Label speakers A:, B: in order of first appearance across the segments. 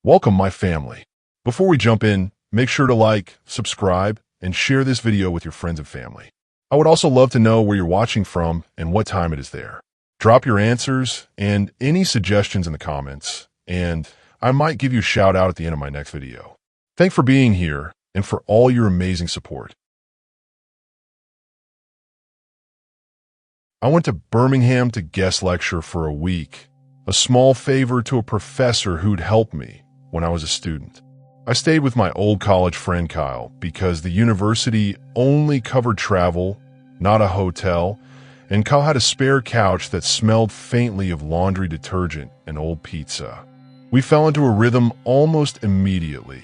A: Welcome, my family. Before we jump in, make sure to like, subscribe, and share this video with your friends and family. I would also love to know where you're watching from and what time it is there. Drop your answers and any suggestions in the comments, and I might give you a shout out at the end of my next video. Thanks for being here and for all your amazing support. I went to Birmingham to guest lecture for a week, a small favor to a professor who'd helped me when I was a student. I stayed with my old college friend Kyle because the university only covered travel, not a hotel, and Kyle had a spare couch that smelled faintly of laundry detergent and old pizza. We fell into a rhythm almost immediately.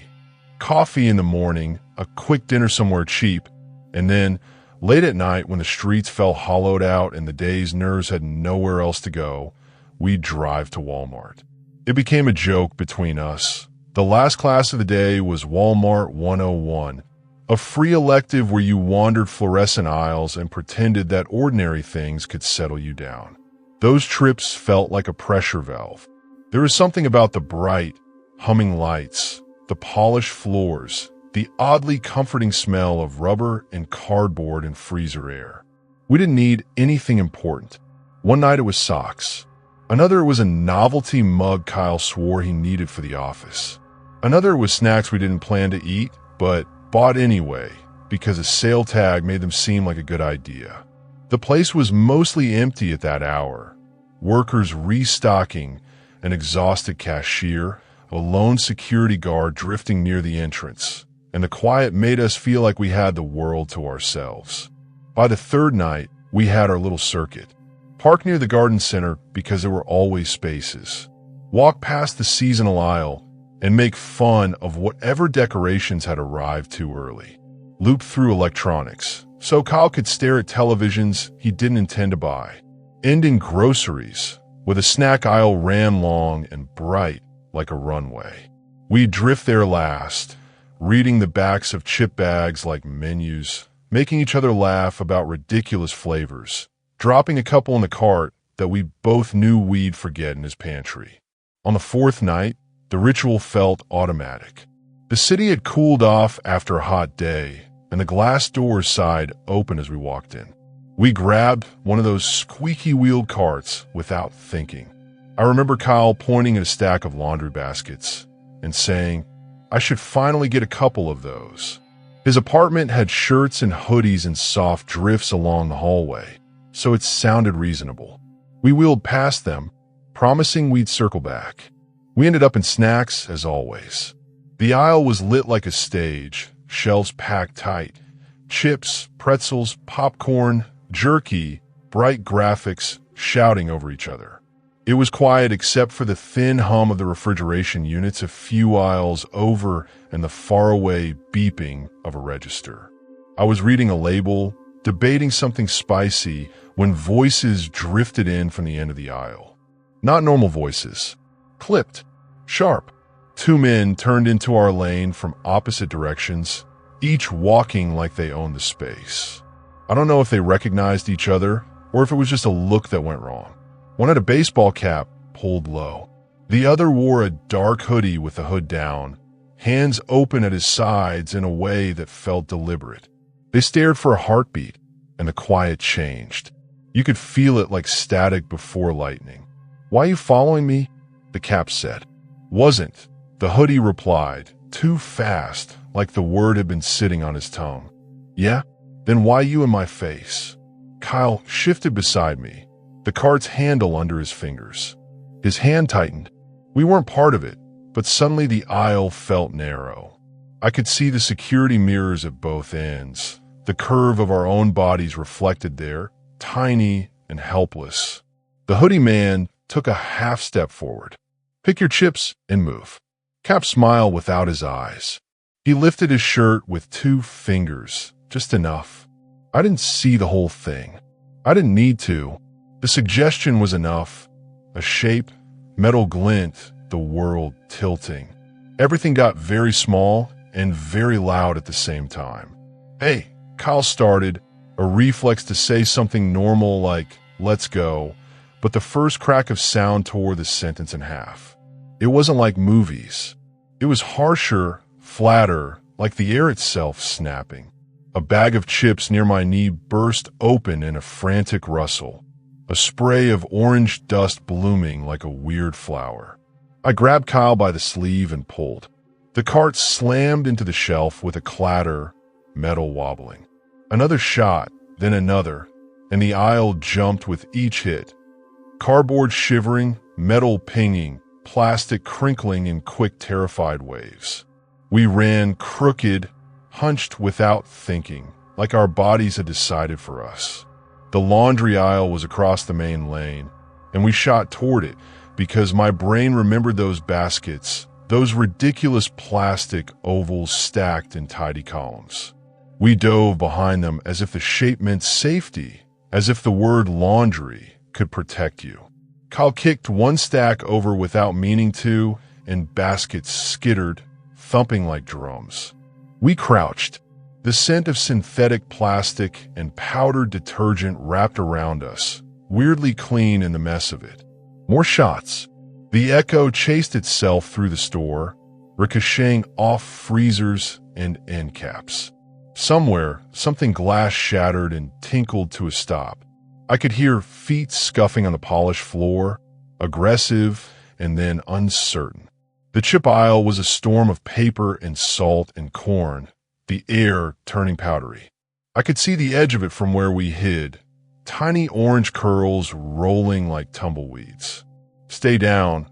A: Coffee in the morning, a quick dinner somewhere cheap, and then, late at night when the streets felt hollowed out and the day's nerves had nowhere else to go, we'd drive to Walmart. It became a joke between us. The last class of the day was Walmart 101, a free elective where you wandered fluorescent aisles and pretended that ordinary things could settle you down. Those trips felt like a pressure valve. There was something about the bright, humming lights, the polished floors, the oddly comforting smell of rubber and cardboard and freezer air. We didn't need anything important. One night it was socks. Another was a novelty mug Kyle swore he needed for the office. Another was snacks we didn't plan to eat, but bought anyway because a sale tag made them seem like a good idea. The place was mostly empty at that hour. Workers restocking, an exhausted cashier, a lone security guard drifting near the entrance, and the quiet made us feel like we had the world to ourselves. By the third night, we had our little circuit. Park near the garden center because there were always spaces. Walk past the seasonal aisle and make fun of whatever decorations had arrived too early. Loop through electronics so Kyle could stare at televisions he didn't intend to buy. End in groceries, where the snack aisle ran long and bright like a runway. We'd drift there last, reading the backs of chip bags like menus, making each other laugh about ridiculous flavors, dropping a couple in the cart that we both knew we'd forget in his pantry. On the fourth night, the ritual felt automatic. The city had cooled off after a hot day, and the glass doors sighed open as we walked in. We grabbed one of those squeaky-wheeled carts without thinking. I remember Kyle pointing at a stack of laundry baskets and saying, "I should finally get a couple of those." His apartment had shirts and hoodies and soft drifts along the hallway, so it sounded reasonable. We wheeled past them, promising we'd circle back. We ended up in snacks, as always. The aisle was lit like a stage, shelves packed tight. Chips, pretzels, popcorn, jerky, bright graphics, shouting over each other. It was quiet except for the thin hum of the refrigeration units a few aisles over and the faraway beeping of a register. I was reading a label, debating something spicy, when voices drifted in from the end of the aisle. Not normal voices. Clipped. Sharp. Two men turned into our lane from opposite directions, each walking like they owned the space. I don't know if they recognized each other or if it was just a look that went wrong. One had a baseball cap pulled low. The other wore a dark hoodie with the hood down, hands open at his sides in a way that felt deliberate. They stared for a heartbeat, and the quiet changed. You could feel it like static before lightning. "Why are you following me?" the cap said. "Wasn't," the hoodie replied, too fast, like the word had been sitting on his tongue. "Yeah? Then why you in my face?" Kyle shifted beside me, the cart's handle under his fingers. His hand tightened. We weren't part of it, but suddenly the aisle felt narrow. I could see the security mirrors at both ends, the curve of our own bodies reflected there, tiny and helpless. The hoodie man took a half step forward. "Pick your chips and move." Cap smiled without his eyes. He lifted his shirt with 2 fingers, just enough. I didn't see the whole thing. I didn't need to. The suggestion was enough. A shape, metal glint, the world tilting. Everything got very small and very loud at the same time. "Hey," Kyle started, a reflex to say something normal like, "Let's go," but the first crack of sound tore the sentence in half. It wasn't like movies. It was harsher, flatter, like the air itself snapping. A bag of chips near my knee burst open in a frantic rustle, a spray of orange dust blooming like a weird flower. I grabbed Kyle by the sleeve and pulled. The cart slammed into the shelf with a clatter, metal wobbling. Another shot, then another, and the aisle jumped with each hit. Cardboard shivering, metal pinging, plastic crinkling in quick, terrified waves. We ran crooked, hunched without thinking, like our bodies had decided for us. The laundry aisle was across the main lane, and we shot toward it because my brain remembered those baskets, those ridiculous plastic ovals stacked in tidy columns. We dove behind them as if the shape meant safety, as if the word laundry could protect you. Kyle kicked one stack over without meaning to, and baskets skittered, thumping like drums. We crouched, the scent of synthetic plastic and powdered detergent wrapped around us, weirdly clean in the mess of it. More shots. The echo chased itself through the store, ricocheting off freezers and end caps. Somewhere, something glass shattered and tinkled to a stop. I could hear feet scuffing on the polished floor, aggressive and then uncertain. The chip aisle was a storm of paper and salt and corn, the air turning powdery. I could see the edge of it from where we hid, tiny orange curls rolling like tumbleweeds. "Stay down,"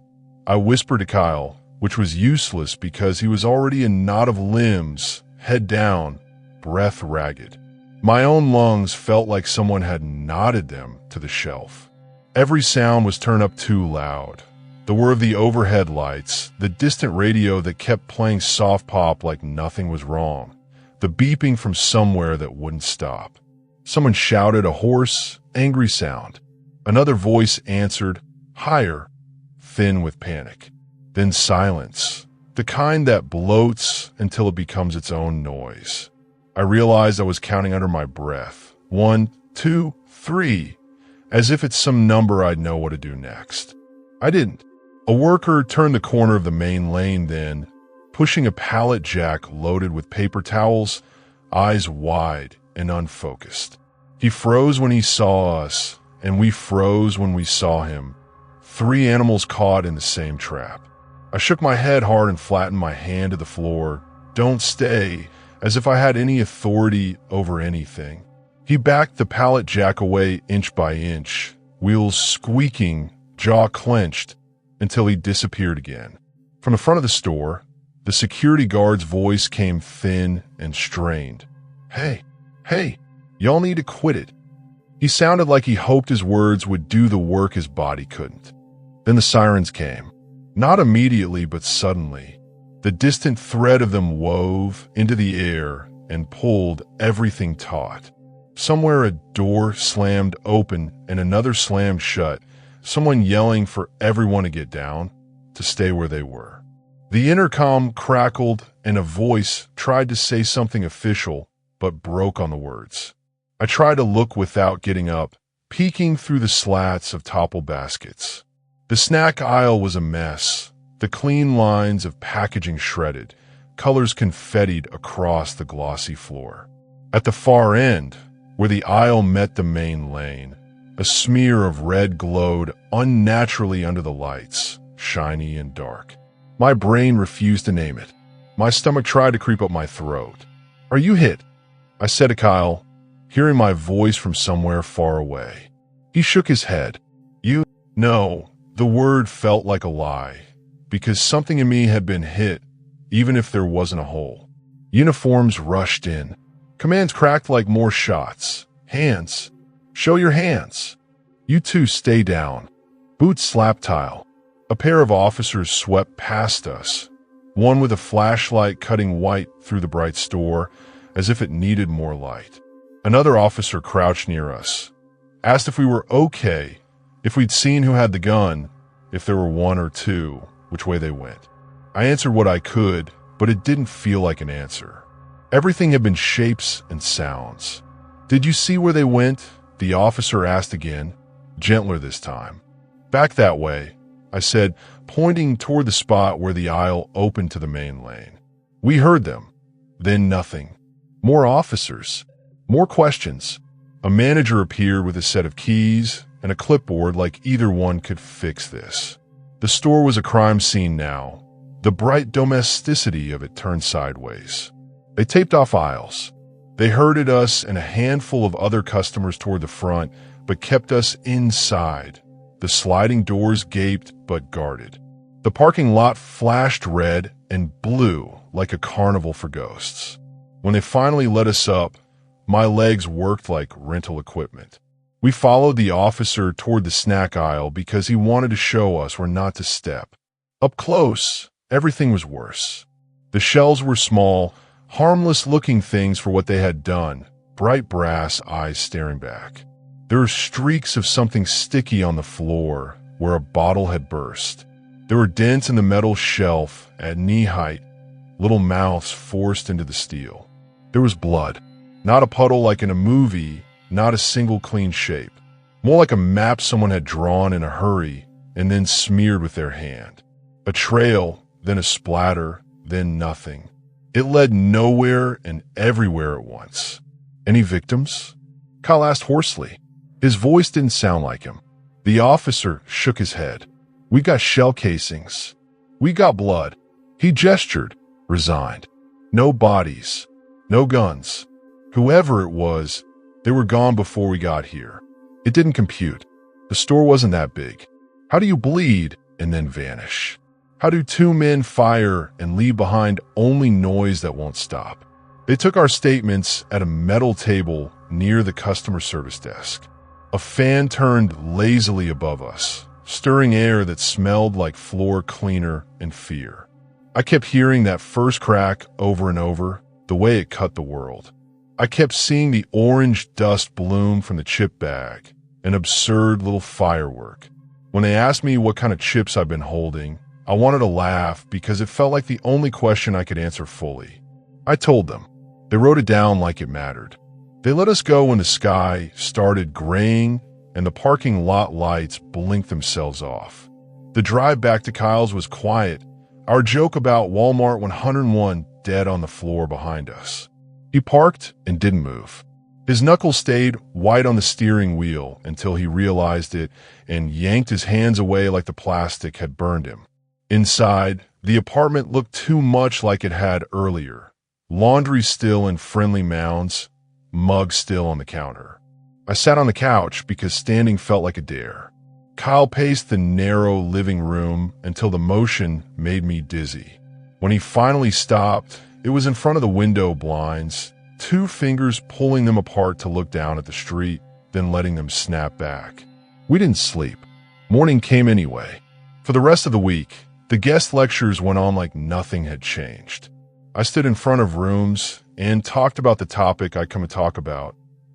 A: I whispered to Kyle, which was useless because he was already a knot of limbs, head down, breath ragged. My own lungs felt like someone had knotted them to the shelf. Every sound was turned up too loud. The whir of the overhead lights, the distant radio that kept playing soft pop like nothing was wrong, the beeping from somewhere that wouldn't stop. Someone shouted a hoarse, angry sound. Another voice answered, higher, thin with panic. Then silence, the kind that bloats until it becomes its own noise. I realized I was counting under my breath. 1, 2, 3, as if it's some number I'd know what to do next. I didn't. A worker turned the corner of the main lane then, pushing a pallet jack loaded with paper towels, eyes wide and unfocused. He froze when he saw us, and we froze when we saw him. 3 animals caught in the same trap. I shook my head hard and flattened my hand to the floor. Don't stay, as if I had any authority over anything. He backed the pallet jack away inch by inch, wheels squeaking, jaw clenched, until he disappeared again. From the front of the store, the security guard's voice came thin and strained. Hey, y'all need to quit it. He sounded like he hoped his words would do the work his body couldn't. Then the sirens came. Not immediately, but suddenly. The distant thread of them wove into the air and pulled everything taut. Somewhere a door slammed open and another slammed shut, someone yelling for everyone to get down, to stay where they were. The intercom crackled and a voice tried to say something official, but broke on the words. I tried to look without getting up, peeking through the slats of toppled baskets. The snack aisle was a mess, the clean lines of packaging shredded, colors confettied across the glossy floor. At the far end, where the aisle met the main lane, a smear of red glowed unnaturally under the lights, shiny and dark. My brain refused to name it. My stomach tried to creep up my throat. "Are you hit?" I said to Kyle, hearing my voice from somewhere far away. He shook his head. "You?" No, the word felt like a lie, because something in me had been hit, even if there wasn't a hole. Uniforms rushed in. Commands cracked like more shots. "Hands. Show your hands. You two stay down." Boots slapped tile. A pair of officers swept past us, one with a flashlight cutting white through the bright store, as if it needed more light. Another officer crouched near us, asked if we were okay, if we'd seen who had the gun, if there were 1 or 2, which way they went. I answered what I could, but it didn't feel like an answer. Everything had been shapes and sounds. "Did you see where they went?" the officer asked again, gentler this time. "Back that way," I said, pointing toward the spot where the aisle opened to the main lane. We heard them. Then nothing. More officers. More questions. A manager appeared with a set of keys and a clipboard like either one could fix this. The store was a crime scene now. The bright domesticity of it turned sideways. They taped off aisles. They herded us and a handful of other customers toward the front, but kept us inside. The sliding doors gaped but guarded. The parking lot flashed red and blue like a carnival for ghosts. When they finally let us up, my legs worked like rental equipment. We followed the officer toward the snack aisle because he wanted to show us where not to step. Up close, everything was worse. The shelves were small, harmless-looking things for what they had done, bright brass eyes staring back. There were streaks of something sticky on the floor where a bottle had burst. There were dents in the metal shelf at knee height, little mouths forced into the steel. There was blood. Not a puddle like in a movie, not a single clean shape. More like a map someone had drawn in a hurry and then smeared with their hand. A trail, then a splatter, then nothing. It led nowhere and everywhere at once. Any victims? Kyle asked hoarsely. His voice didn't sound like him. The officer shook his head. We got shell casings. We got blood. He gestured, resigned. No bodies. No guns. Whoever it was, they were gone before we got here. It didn't compute. The store wasn't that big. How do you bleed and then vanish? How do two men fire and leave behind only noise that won't stop? They took our statements at a metal table near the customer service desk. A fan turned lazily above us, stirring air that smelled like floor cleaner and fear. I kept hearing that first crack over and over, the way it cut the world. I kept seeing the orange dust bloom from the chip bag, an absurd little firework. When they asked me what kind of chips I'd been holding, I wanted to laugh because it felt like the only question I could answer fully. I told them. They wrote it down like it mattered. They let us go when the sky started graying and the parking lot lights blinked themselves off. The drive back to Kyle's was quiet. Our joke about Walmart 101 dead on the floor behind us. He parked and didn't move. His knuckles stayed white on the steering wheel until he realized it and yanked his hands away like the plastic had burned him. Inside, the apartment looked too much like it had earlier. Laundry still in friendly mounds, mugs still on the counter. I sat on the couch because standing felt like a dare. Kyle paced the narrow living room until the motion made me dizzy. When he finally stopped, it was in front of the window blinds, two fingers pulling them apart to look down at the street, then letting them snap back. We didn't sleep. Morning came anyway. For the rest of the week, the guest lectures went on like nothing had changed. I stood in front of rooms and talked about the topic I'd come to talk about.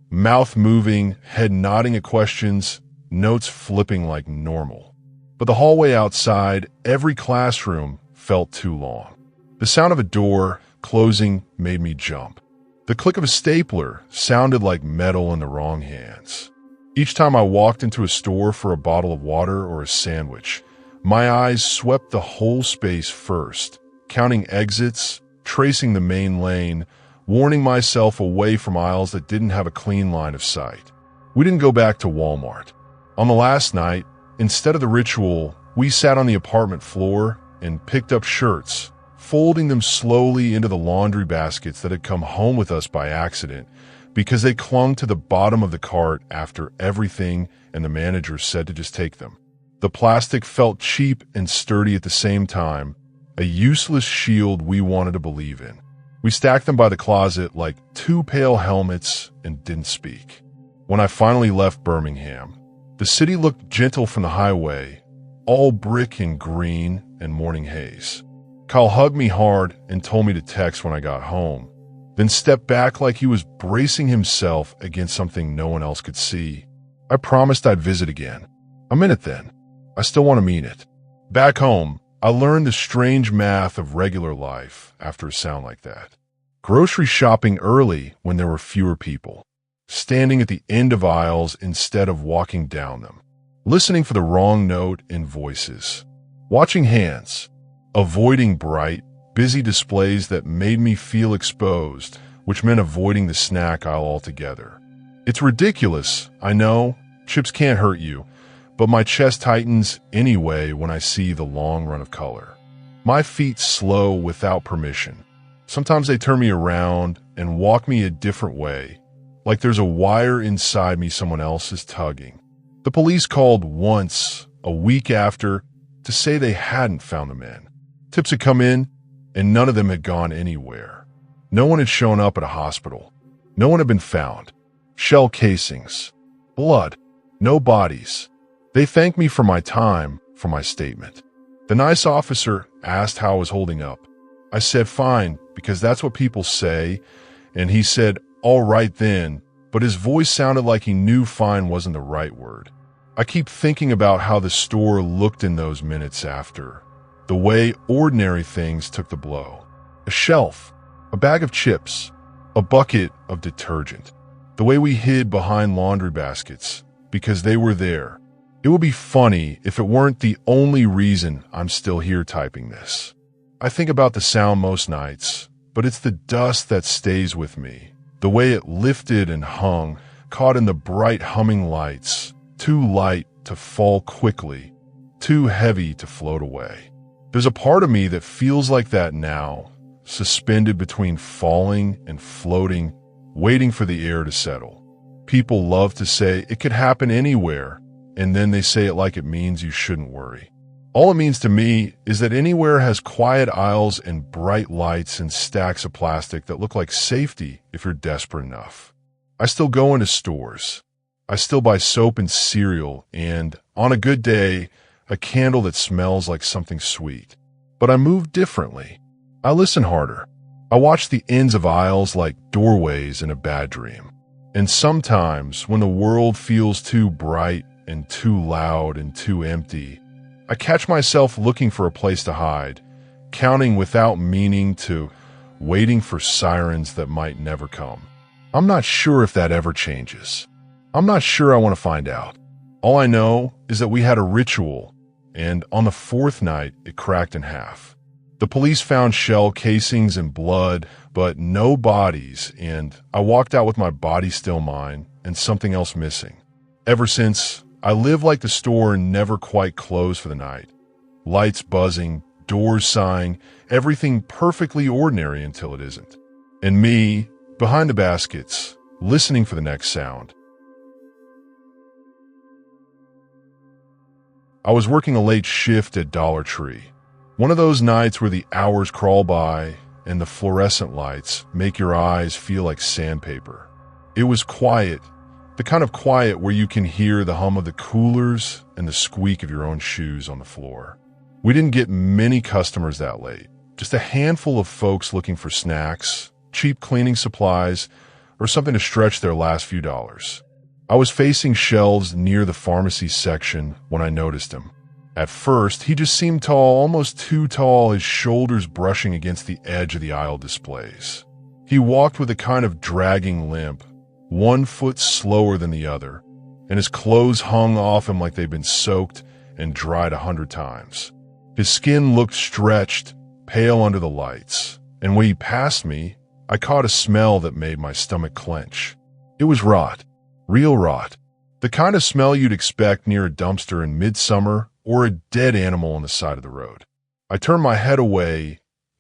A: Mouth moving, head nodding at questions, notes flipping like normal. But the hallway outside, every classroom, felt too long. The sound of a door closing made me jump. The click of a stapler sounded like metal in the wrong hands. Each time I walked into a store for a bottle of water or a sandwich, my eyes swept the whole space first, counting exits, tracing the main lane, warning myself away from aisles that didn't have a clean line of sight. We didn't go back to Walmart. On the last night, instead of the ritual, we sat on the apartment floor and picked up shirts, folding them slowly into the laundry baskets that had come home with us by accident because they clung to the bottom of the cart after everything and the manager said to just take them. The plastic felt cheap and sturdy at the same time, a useless shield we wanted to believe in. We stacked them by the closet like two pale helmets and didn't speak. When I finally left Birmingham, the city looked gentle from the highway, all brick and green and morning haze. Kyle hugged me hard and told me to text when I got home, then stepped back like he was bracing himself against something no one else could see. I promised I'd visit again. I'm in it then. I still want to mean it. Back home, I learned the strange math of regular life after a sound like that. Grocery shopping early when there were fewer people. Standing at the end of aisles instead of walking down them. Listening for the wrong note in voices. Watching hands, avoiding bright, busy displays that made me feel exposed, which meant avoiding the snack aisle altogether. It's ridiculous, I know, chips can't hurt you, but my chest tightens anyway when I see the long run of color. My feet slow without permission. Sometimes they turn me around and walk me a different way, like there's a wire inside me someone else is tugging. The police called once, a week after, to say they hadn't found the men. Tips had come in, and none of them had gone anywhere. No one had shown up at a hospital. No one had been found. Shell casings. Blood. No bodies. They thanked me for my time, for my statement. The nice officer asked how I was holding up. I said fine, because that's what people say, and he said, all right then, but his voice sounded like he knew fine wasn't the right word. I keep thinking about how the store looked in those minutes after. The way ordinary things took the blow. A shelf, a bag of chips, a bucket of detergent. The way we hid behind laundry baskets, because they were there. It would be funny if it weren't the only reason I'm still here typing this. I think about the sound most nights, but it's the dust that stays with me. The way it lifted and hung, caught in the bright humming lights, too light to fall quickly, too heavy to float away. There's a part of me that feels like that now, suspended between falling and floating, waiting for the air to settle. People love to say it could happen anywhere, and then they say it like it means you shouldn't worry. All it means to me is that anywhere has quiet aisles and bright lights and stacks of plastic that look like safety if you're desperate enough. I still go into stores. I still buy soap and cereal and, on a good day, a candle that smells like something sweet. But I move differently. I listen harder. I watch the ends of aisles like doorways in a bad dream. And sometimes, when the world feels too bright and too loud and too empty, I catch myself looking for a place to hide, counting without meaning to, waiting for sirens that might never come. I'm not sure if that ever changes. I'm not sure I want to find out. All I know is that we had a ritual, and on the fourth night, it cracked in half. The police found shell casings and blood, but no bodies, and I walked out with my body still mine and something else missing. Ever since, I live like the store never quite closed for the night. Lights buzzing, doors sighing, everything perfectly ordinary until it isn't. And me, behind the baskets, listening for the next sound. I was working a late shift at Dollar Tree. One of those nights where the hours crawl by and the fluorescent lights make your eyes feel like sandpaper. It was quiet, the kind of quiet where you can hear the hum of the coolers and the squeak of your own shoes on the floor. We didn't get many customers that late, just a handful of folks looking for snacks, cheap cleaning supplies, or something to stretch their last few dollars. I was facing shelves near the pharmacy section when I noticed him. At first, he just seemed tall, almost too tall, his shoulders brushing against the edge of the aisle displays. He walked with a kind of dragging limp, 1 foot slower than the other, and his clothes hung off him like they'd been soaked and dried 100 times. His skin looked stretched, pale under the lights, and when he passed me, I caught a smell that made my stomach clench. It was rot. Real rot. The kind of smell you'd expect near a dumpster in midsummer or a dead animal on the side of the road. I turned my head away,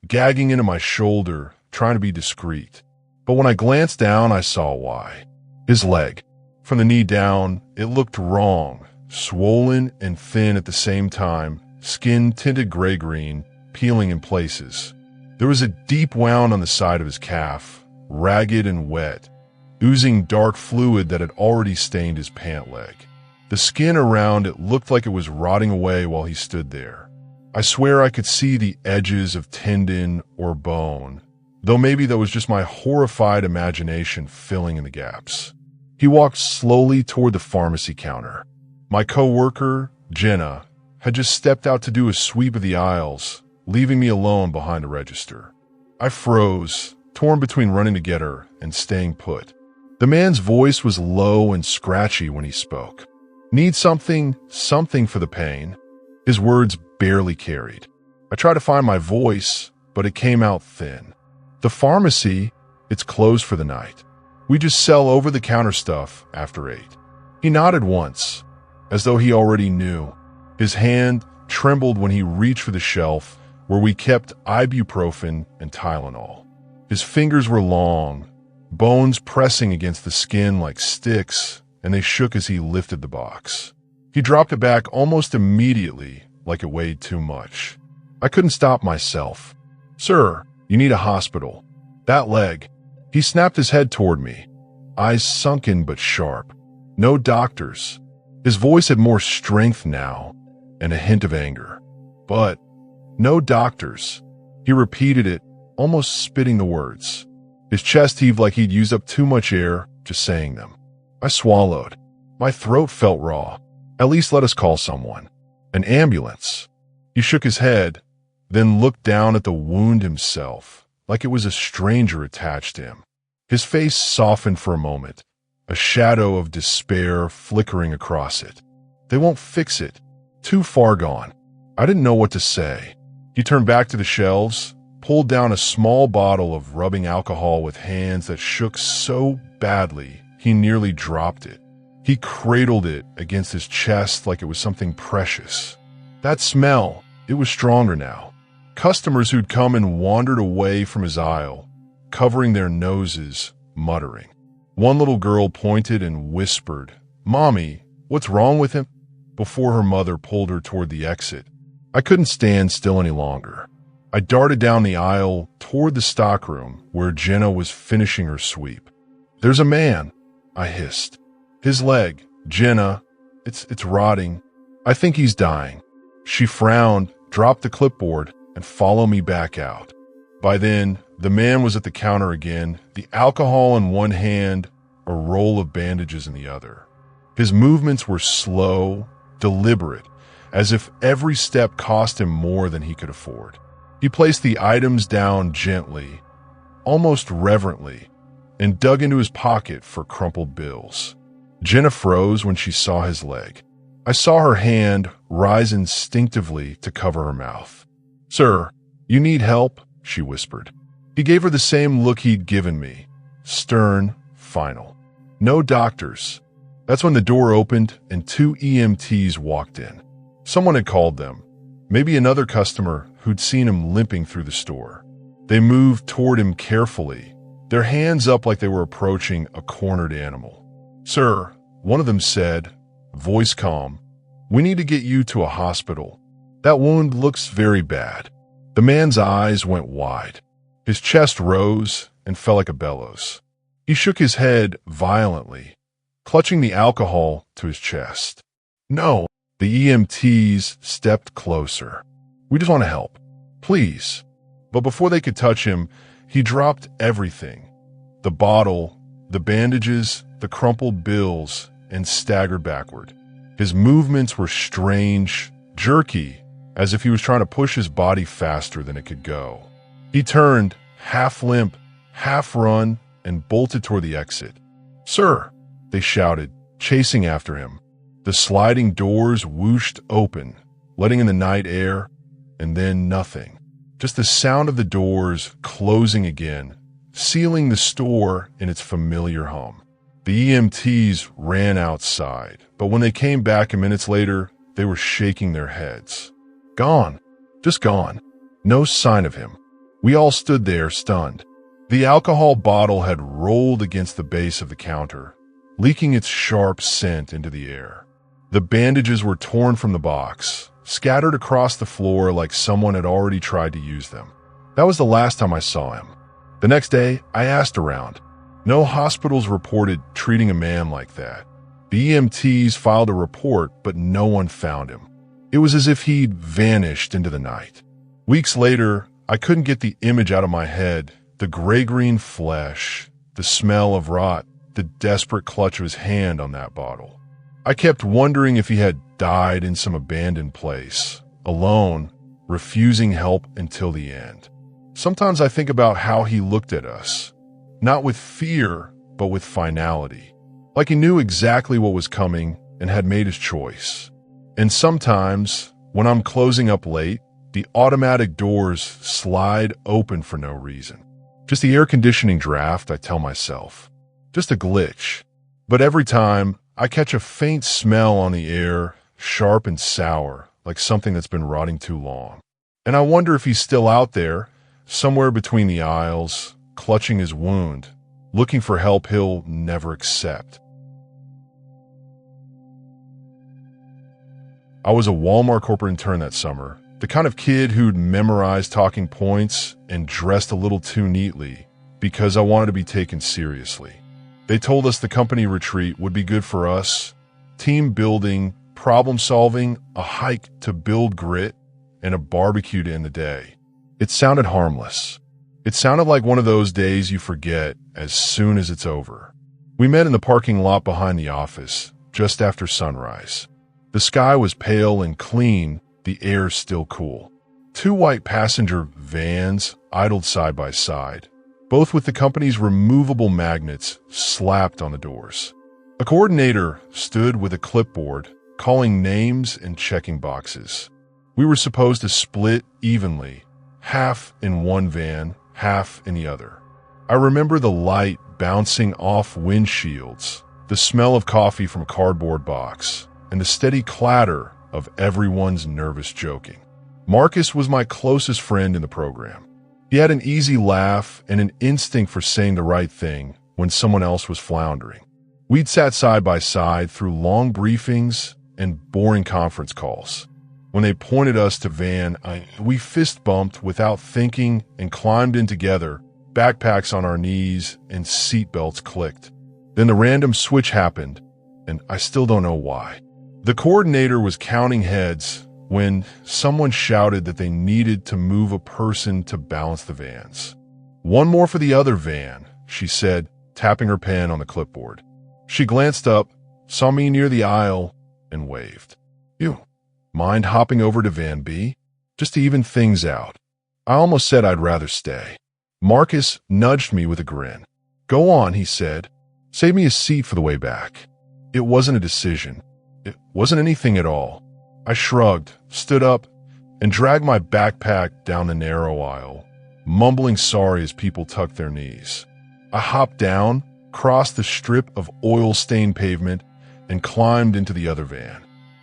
A: gagging into my shoulder, trying to be discreet. But when I glanced down, I saw why. His leg. From the knee down, it looked wrong, swollen and thin at the same time, skin tinted gray-green, peeling in places. There was a deep wound on the side of his calf, ragged and wet, oozing dark fluid that had already stained his pant leg. The skin around it looked like it was rotting away while he stood there. I swear I could see the edges of tendon or bone, though maybe that was just my horrified imagination filling in the gaps. He walked slowly toward the pharmacy counter. My coworker, Jenna, had just stepped out to do a sweep of the aisles, leaving me alone behind the register. I froze, torn between running to get her and staying put. The man's voice was low and scratchy when he spoke. Need something for the pain. His words barely carried. I tried to find my voice, but it came out thin. The pharmacy, it's closed for the night. We just sell over-the-counter stuff after 8. He nodded once, as though he already knew. His hand trembled when he reached for the shelf where we kept ibuprofen and Tylenol. His fingers were long, bones pressing against the skin like sticks, and they shook as he lifted the box. He dropped it back almost immediately, like it weighed too much. I couldn't stop myself. "Sir, you need a hospital. That leg." He snapped his head toward me, eyes sunken but sharp. "No doctors." His voice had more strength now, and a hint of anger. "But, no doctors." He repeated it, almost spitting the words. His chest heaved like he'd used up too much air just saying them. I swallowed. My throat felt raw. "At least let us call someone. An ambulance." He shook his head, then looked down at the wound himself, like it was a stranger attached to him. His face softened for a moment, a shadow of despair flickering across it. "They won't fix it. Too far gone." I didn't know what to say. He turned back to the shelves, pulled down a small bottle of rubbing alcohol with hands that shook so badly he nearly dropped it. He cradled it against his chest like it was something precious. That smell, it was stronger now. Customers who'd come and wandered away from his aisle, covering their noses, muttering. One little girl pointed and whispered, "Mommy, what's wrong with him?" before her mother pulled her toward the exit. I couldn't stand still any longer. I darted down the aisle toward the stockroom where Jenna was finishing her sweep. "There's a man," I hissed. "His leg, Jenna, it's rotting. I think he's dying." She frowned, dropped the clipboard, and followed me back out. By then, the man was at the counter again, the alcohol in one hand, a roll of bandages in the other. His movements were slow, deliberate, as if every step cost him more than he could afford. He placed the items down gently, almost reverently, and dug into his pocket for crumpled bills. Jenna froze when she saw his leg. I saw her hand rise instinctively to cover her mouth. "Sir, you need help?" she whispered. He gave her the same look he'd given me, stern, final. "No doctors." That's when the door opened and 2 EMTs walked in. Someone had called them, maybe another customer who'd seen him limping through the store. They moved toward him carefully, their hands up like they were approaching a cornered animal. "Sir," one of them said, voice calm, "we need to get you to a hospital. That wound looks very bad." The man's eyes went wide. His chest rose and fell like a bellows. He shook his head violently, clutching the alcohol to his chest. "No." The EMTs stepped closer. "We just want to help. Please." But before they could touch him, he dropped everything. The bottle, the bandages, the crumpled bills, and staggered backward. His movements were strange, jerky, as if he was trying to push his body faster than it could go. He turned, half limp, half run, and bolted toward the exit. "Sir!" they shouted, chasing after him. The sliding doors whooshed open, letting in the night air, and then nothing. Just the sound of the doors closing again, sealing the store in its familiar hum. The EMTs ran outside, but when they came back minutes later, they were shaking their heads. Gone. Just gone. No sign of him. We all stood there, stunned. The alcohol bottle had rolled against the base of the counter, leaking its sharp scent into the air. The bandages were torn from the box, scattered across the floor like someone had already tried to use them. That was the last time I saw him. The next day, I asked around. No hospitals reported treating a man like that. The EMTs filed a report, but no one found him. It was as if he'd vanished into the night. Weeks later, I couldn't get the image out of my head, the gray-green flesh, the smell of rot, the desperate clutch of his hand on that bottle. I kept wondering if he had died in some abandoned place, alone, refusing help until the end. Sometimes I think about how he looked at us, not with fear, but with finality, like he knew exactly what was coming and had made his choice. And sometimes When I'm closing up late, the automatic doors slide open for no reason. Just the air conditioning draft, I tell myself. Just a glitch. But every time, I catch a faint smell on the air, sharp and sour, like something that's been rotting too long. And I wonder if he's still out there, somewhere between the aisles, clutching his wound, looking for help he'll never accept. I was a Walmart corporate intern that summer, the kind of kid who'd memorized talking points and dressed a little too neatly because I wanted to be taken seriously. They told us the company retreat would be good for us, team building, problem solving, a hike to build grit, and a barbecue to end the day. It sounded harmless. It sounded like one of those days you forget as soon as it's over. We met in the parking lot behind the office, just after sunrise. The sky was pale and clean, the air still cool. 2 white passenger vans idled side by side, both with the company's removable magnets slapped on the doors. A coordinator stood with a clipboard, calling names and checking boxes. We were supposed to split evenly, half in one van, half in the other. I remember the light bouncing off windshields, the smell of coffee from a cardboard box, and the steady clatter of everyone's nervous joking. Marcus was my closest friend in the program. He had an easy laugh and an instinct for saying the right thing when someone else was floundering. We'd sat side by side through long briefings and boring conference calls. When they pointed us to van, we fist bumped without thinking and climbed in together, backpacks on our knees and seatbelts clicked. Then the random switch happened, and I still don't know why. The coordinator was counting heads when someone shouted that they needed to move a person to balance the vans. "One more for the other van," she said, tapping her pen on the clipboard. She glanced up, saw me near the aisle, and waved. "You mind hopping over to van B? Just to even things out." I almost said I'd rather stay. Marcus nudged me with a grin. "Go on," he said. "Save me a seat for the way back." It wasn't a decision. It wasn't anything at all. I shrugged, stood up, and dragged my backpack down the narrow aisle, mumbling sorry as people tucked their knees. I hopped down, crossed the strip of oil-stained pavement, and climbed into the other van.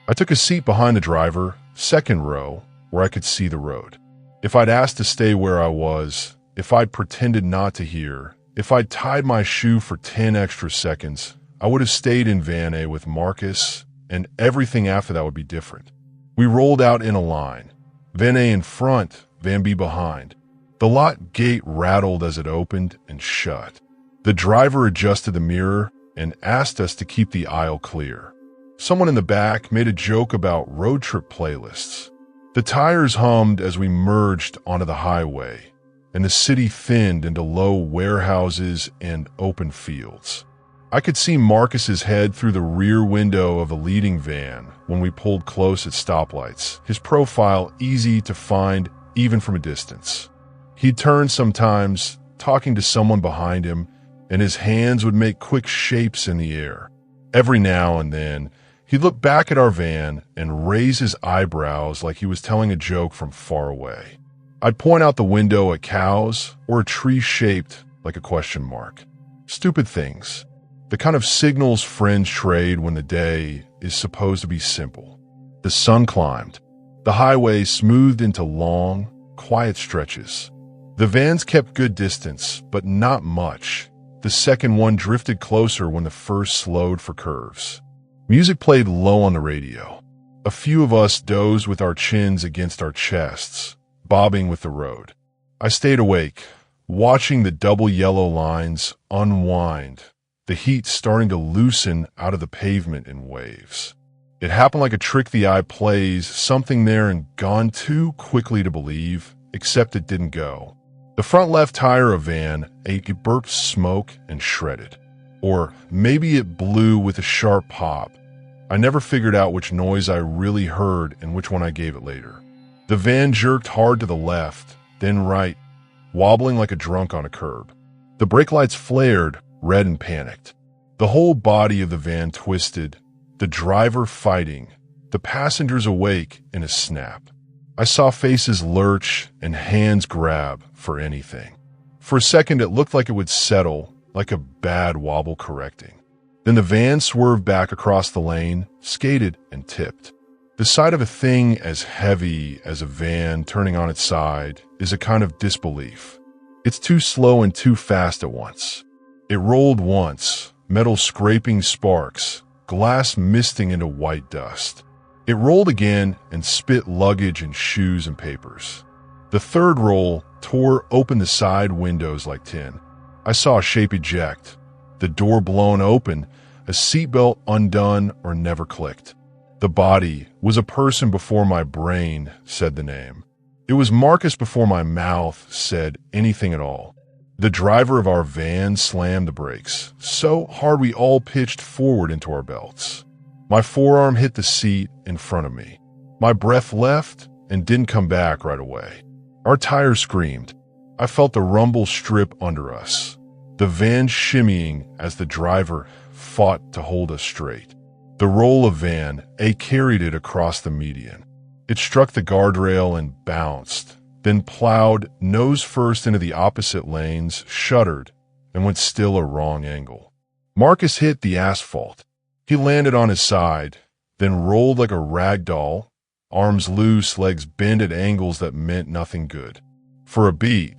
A: I took a seat behind the driver, second row, where I could see the road. If I'd asked to stay where I was, if I'd pretended not to hear, if I'd tied my shoe for 10 extra seconds, I would have stayed in van A with Marcus, and everything after that would be different. We rolled out in a line, van A in front, van B behind. The lot gate rattled as it opened and shut. The driver adjusted the mirror and asked us to keep the aisle clear. Someone in the back made a joke about road trip playlists. The tires hummed as we merged onto the highway, and the city thinned into low warehouses and open fields. I could see Marcus's head through the rear window of the leading van when we pulled close at stoplights, his profile easy to find even from a distance. He'd turn sometimes, talking to someone behind him, and his hands would make quick shapes in the air. Every now and then, he'd look back at our van and raise his eyebrows like he was telling a joke from far away. I'd point out the window at cows or a tree shaped like a question mark. Stupid things. The kind of signals friends trade when the day is supposed to be simple. The sun climbed. The highway smoothed into long, quiet stretches. The vans kept good distance, but not much. The second one drifted closer when the first slowed for curves. Music played low on the radio. A few of us dozed with our chins against our chests, bobbing with the road. I stayed awake, watching the double yellow lines unwind, the heat starting to loosen out of the pavement in waves. It happened like a trick the eye plays, something there and gone too quickly to believe, except it didn't go. The front left tire of van, it burped smoke and shredded. Or maybe it blew with a sharp pop. I never figured out which noise I really heard and which one I gave it later. The van jerked hard to the left, then right, wobbling like a drunk on a curb. The brake lights flared, red and panicked. The whole body of the van twisted, the driver fighting, the passengers awake in a snap. I saw faces lurch and hands grab for anything. For a second, it looked like it would settle, like a bad wobble correcting. Then the van swerved back across the lane, skated, and tipped. The sight of a thing as heavy as a van turning on its side is a kind of disbelief. It's too slow and too fast at once. It rolled once, metal scraping sparks, glass misting into white dust. It rolled again and spit luggage and shoes and papers. The third roll tore open the side windows like tin. I saw a shape eject, the door blown open, a seatbelt undone or never clicked. The body was a person before my brain said the name. It was Marcus before my mouth said anything at all. The driver of our van slammed the brakes, so hard we all pitched forward into our belts. My forearm hit the seat in front of me. My breath left and didn't come back right away. Our tires screamed. I felt the rumble strip under us, the van shimmying as the driver fought to hold us straight. The roll of van carried it across the median. It struck the guardrail and bounced, then plowed nose first into the opposite lanes, shuddered, and went still a wrong angle. Marcus hit the asphalt. He landed on his side, then rolled like a rag doll, arms loose, legs bent at angles that meant nothing good. For a beat,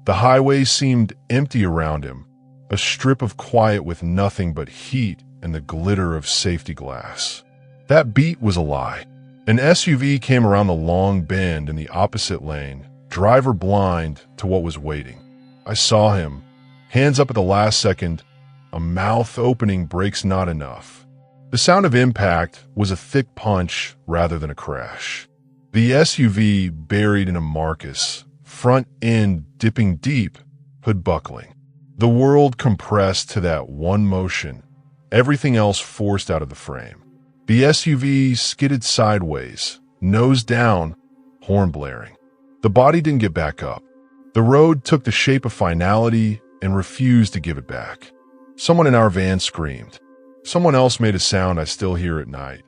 A: the highway seemed empty around him, a strip of quiet with nothing but heat and the glitter of safety glass. That beat was a lie. An SUV came around the long bend in the opposite lane, driver blind to what was waiting. I saw him, hands up at the last second, a mouth opening brakes not enough. The sound of impact was a thick punch rather than a crash. The SUV buried in a Marcus, front end dipping deep, hood buckling. The world compressed to that one motion, everything else forced out of the frame. The SUV skidded sideways, nose down, horn blaring. The body didn't get back up. The road took the shape of finality and refused to give it back. Someone in our van screamed. Someone else made a sound I still hear at night.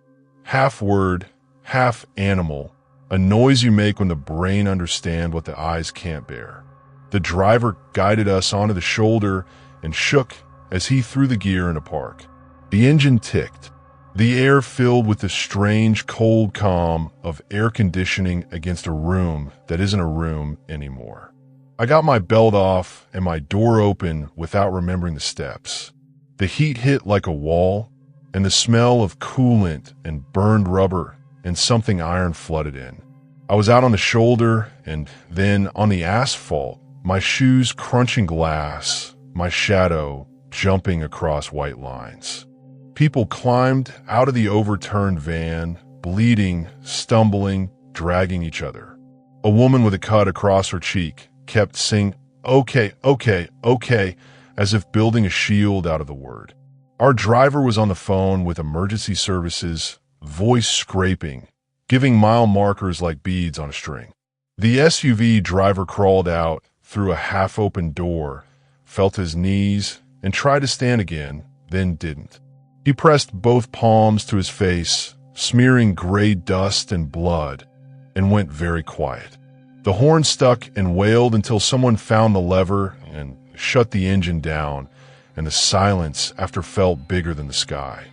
A: Half word, half animal, a noise you make when the brain understands what the eyes can't bear. The driver guided us onto the shoulder and shook as he threw the gear into park. The engine ticked. The air filled with the strange cold calm of air conditioning against a room that isn't a room anymore. I got my belt off and my door open without remembering the steps. The heat hit like a wall, and the smell of coolant and burned rubber and something iron flooded in. I was out on the shoulder and then on the asphalt, my shoes crunching glass, my shadow jumping across white lines. People climbed out of the overturned van, bleeding, stumbling, dragging each other. A woman with a cut across her cheek kept singing, "Okay, okay, okay," as if building a shield out of the word. Our driver was on the phone with emergency services, voice scraping, giving mile markers like beads on a string. The SUV driver crawled out through a half-open door, felt his knees, and tried to stand again, then didn't. He pressed both palms to his face, smearing gray dust and blood, and went very quiet. The horn stuck and wailed until someone found the lever and shut the engine down, and the silence after felt bigger than the sky.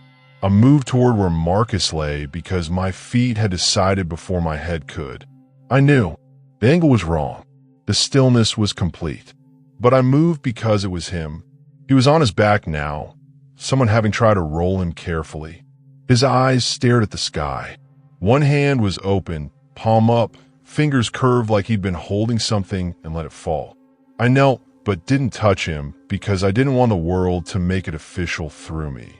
A: I moved toward where Marcus lay because my feet had decided before my head could. I knew. The angle was wrong. The stillness was complete. But I moved because it was him. He was on his back now, someone having tried to roll him carefully. His eyes stared at the sky. One hand was open, palm up, fingers curved like he'd been holding something and let it fall. I knelt but didn't touch him because I didn't want the world to make it official through me.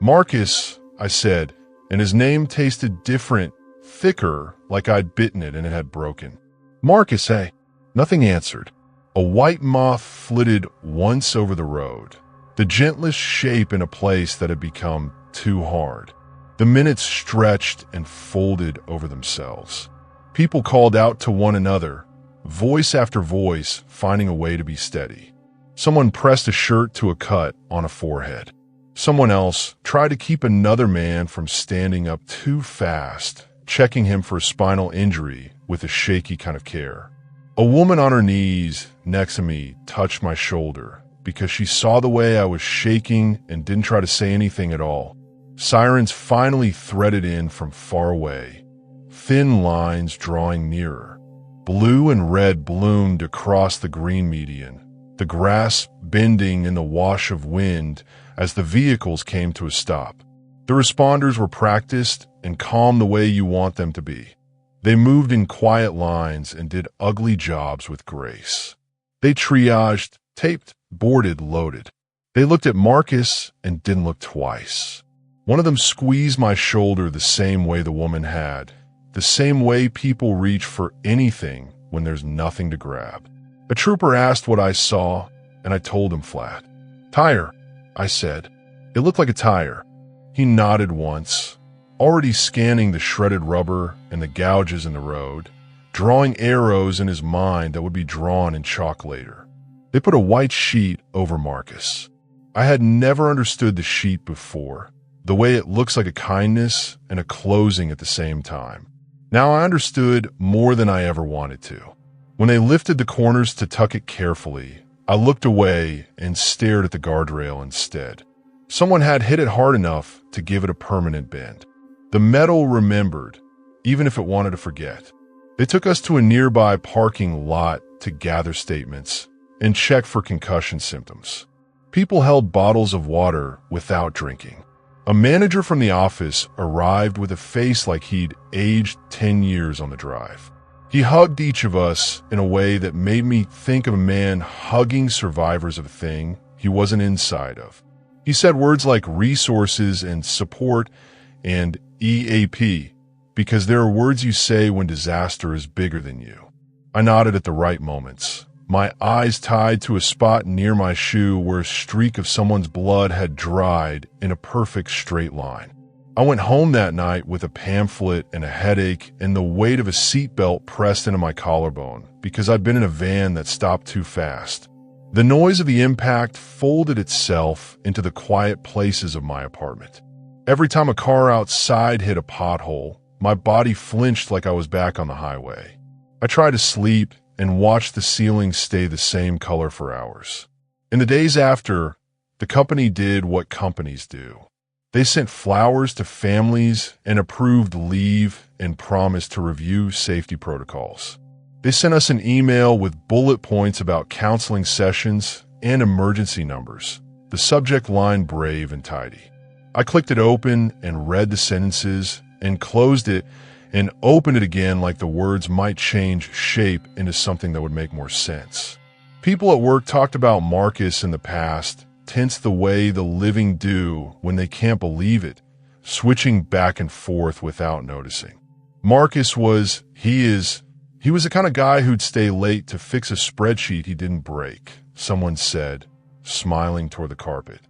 A: "Marcus," I said, and his name tasted different, thicker, like I'd bitten it and it had broken. "Marcus, hey." Nothing answered. A white moth flitted once over the road, the gentlest shape in a place that had become too hard. The minutes stretched and folded over themselves. People called out to one another, voice after voice, finding a way to be steady. Someone pressed a shirt to a cut on a forehead. Someone else tried to keep another man from standing up too fast, checking him for a spinal injury with a shaky kind of care. A woman on her knees next to me touched my shoulder because she saw the way I was shaking and didn't try to say anything at all. Sirens finally threaded in from far away, thin lines drawing nearer. Blue and red bloomed across the green median, the grass bending in the wash of wind as the vehicles came to a stop. The responders were practiced and calm the way you want them to be. They moved in quiet lines and did ugly jobs with grace. They triaged, taped, boarded, loaded. They looked at Marcus and didn't look twice. One of them squeezed my shoulder the same way the woman had, the same way people reach for anything when there's nothing to grab. A trooper asked what I saw, and I told him flat. "Tire," I said. It looked like a tire. He nodded once, already scanning the shredded rubber and the gouges in the road, drawing arrows in his mind that would be drawn in chalk later. They put a white sheet over Marcus. I had never understood the sheet before, the way it looks like a kindness and a closing at the same time. Now I understood more than I ever wanted to. When they lifted the corners to tuck it carefully, I looked away and stared at the guardrail instead. Someone had hit it hard enough to give it a permanent bend. The metal remembered, even if it wanted to forget. They took us to a nearby parking lot to gather statements and check for concussion symptoms. People held bottles of water without drinking. A manager from the office arrived with a face like he'd aged 10 years on the drive. He hugged each of us in a way that made me think of a man hugging survivors of a thing he wasn't inside of. He said words like resources and support and EAP, because there are words you say when disaster is bigger than you. I nodded at the right moments, my eyes tied to a spot near my shoe where a streak of someone's blood had dried in a perfect straight line. I went home that night with a pamphlet and a headache and the weight of a seatbelt pressed into my collarbone because I'd been in a van that stopped too fast. The noise of the impact folded itself into the quiet places of my apartment. Every time a car outside hit a pothole, my body flinched like I was back on the highway. I tried to sleep and watched the ceiling stay the same color for hours. In the days after, the company did what companies do. They sent flowers to families and approved leave and promised to review safety protocols. They sent us an email with bullet points about counseling sessions and emergency numbers, the subject line brave and tidy. I clicked it open and read the sentences and closed it and opened it again like the words might change shape into something that would make more sense. People at work talked about Marcus in the past, tense the way the living do when they can't believe it, switching back and forth without noticing. Marcus was the kind of guy who'd stay late to fix a spreadsheet he didn't break, someone said, smiling toward the carpet.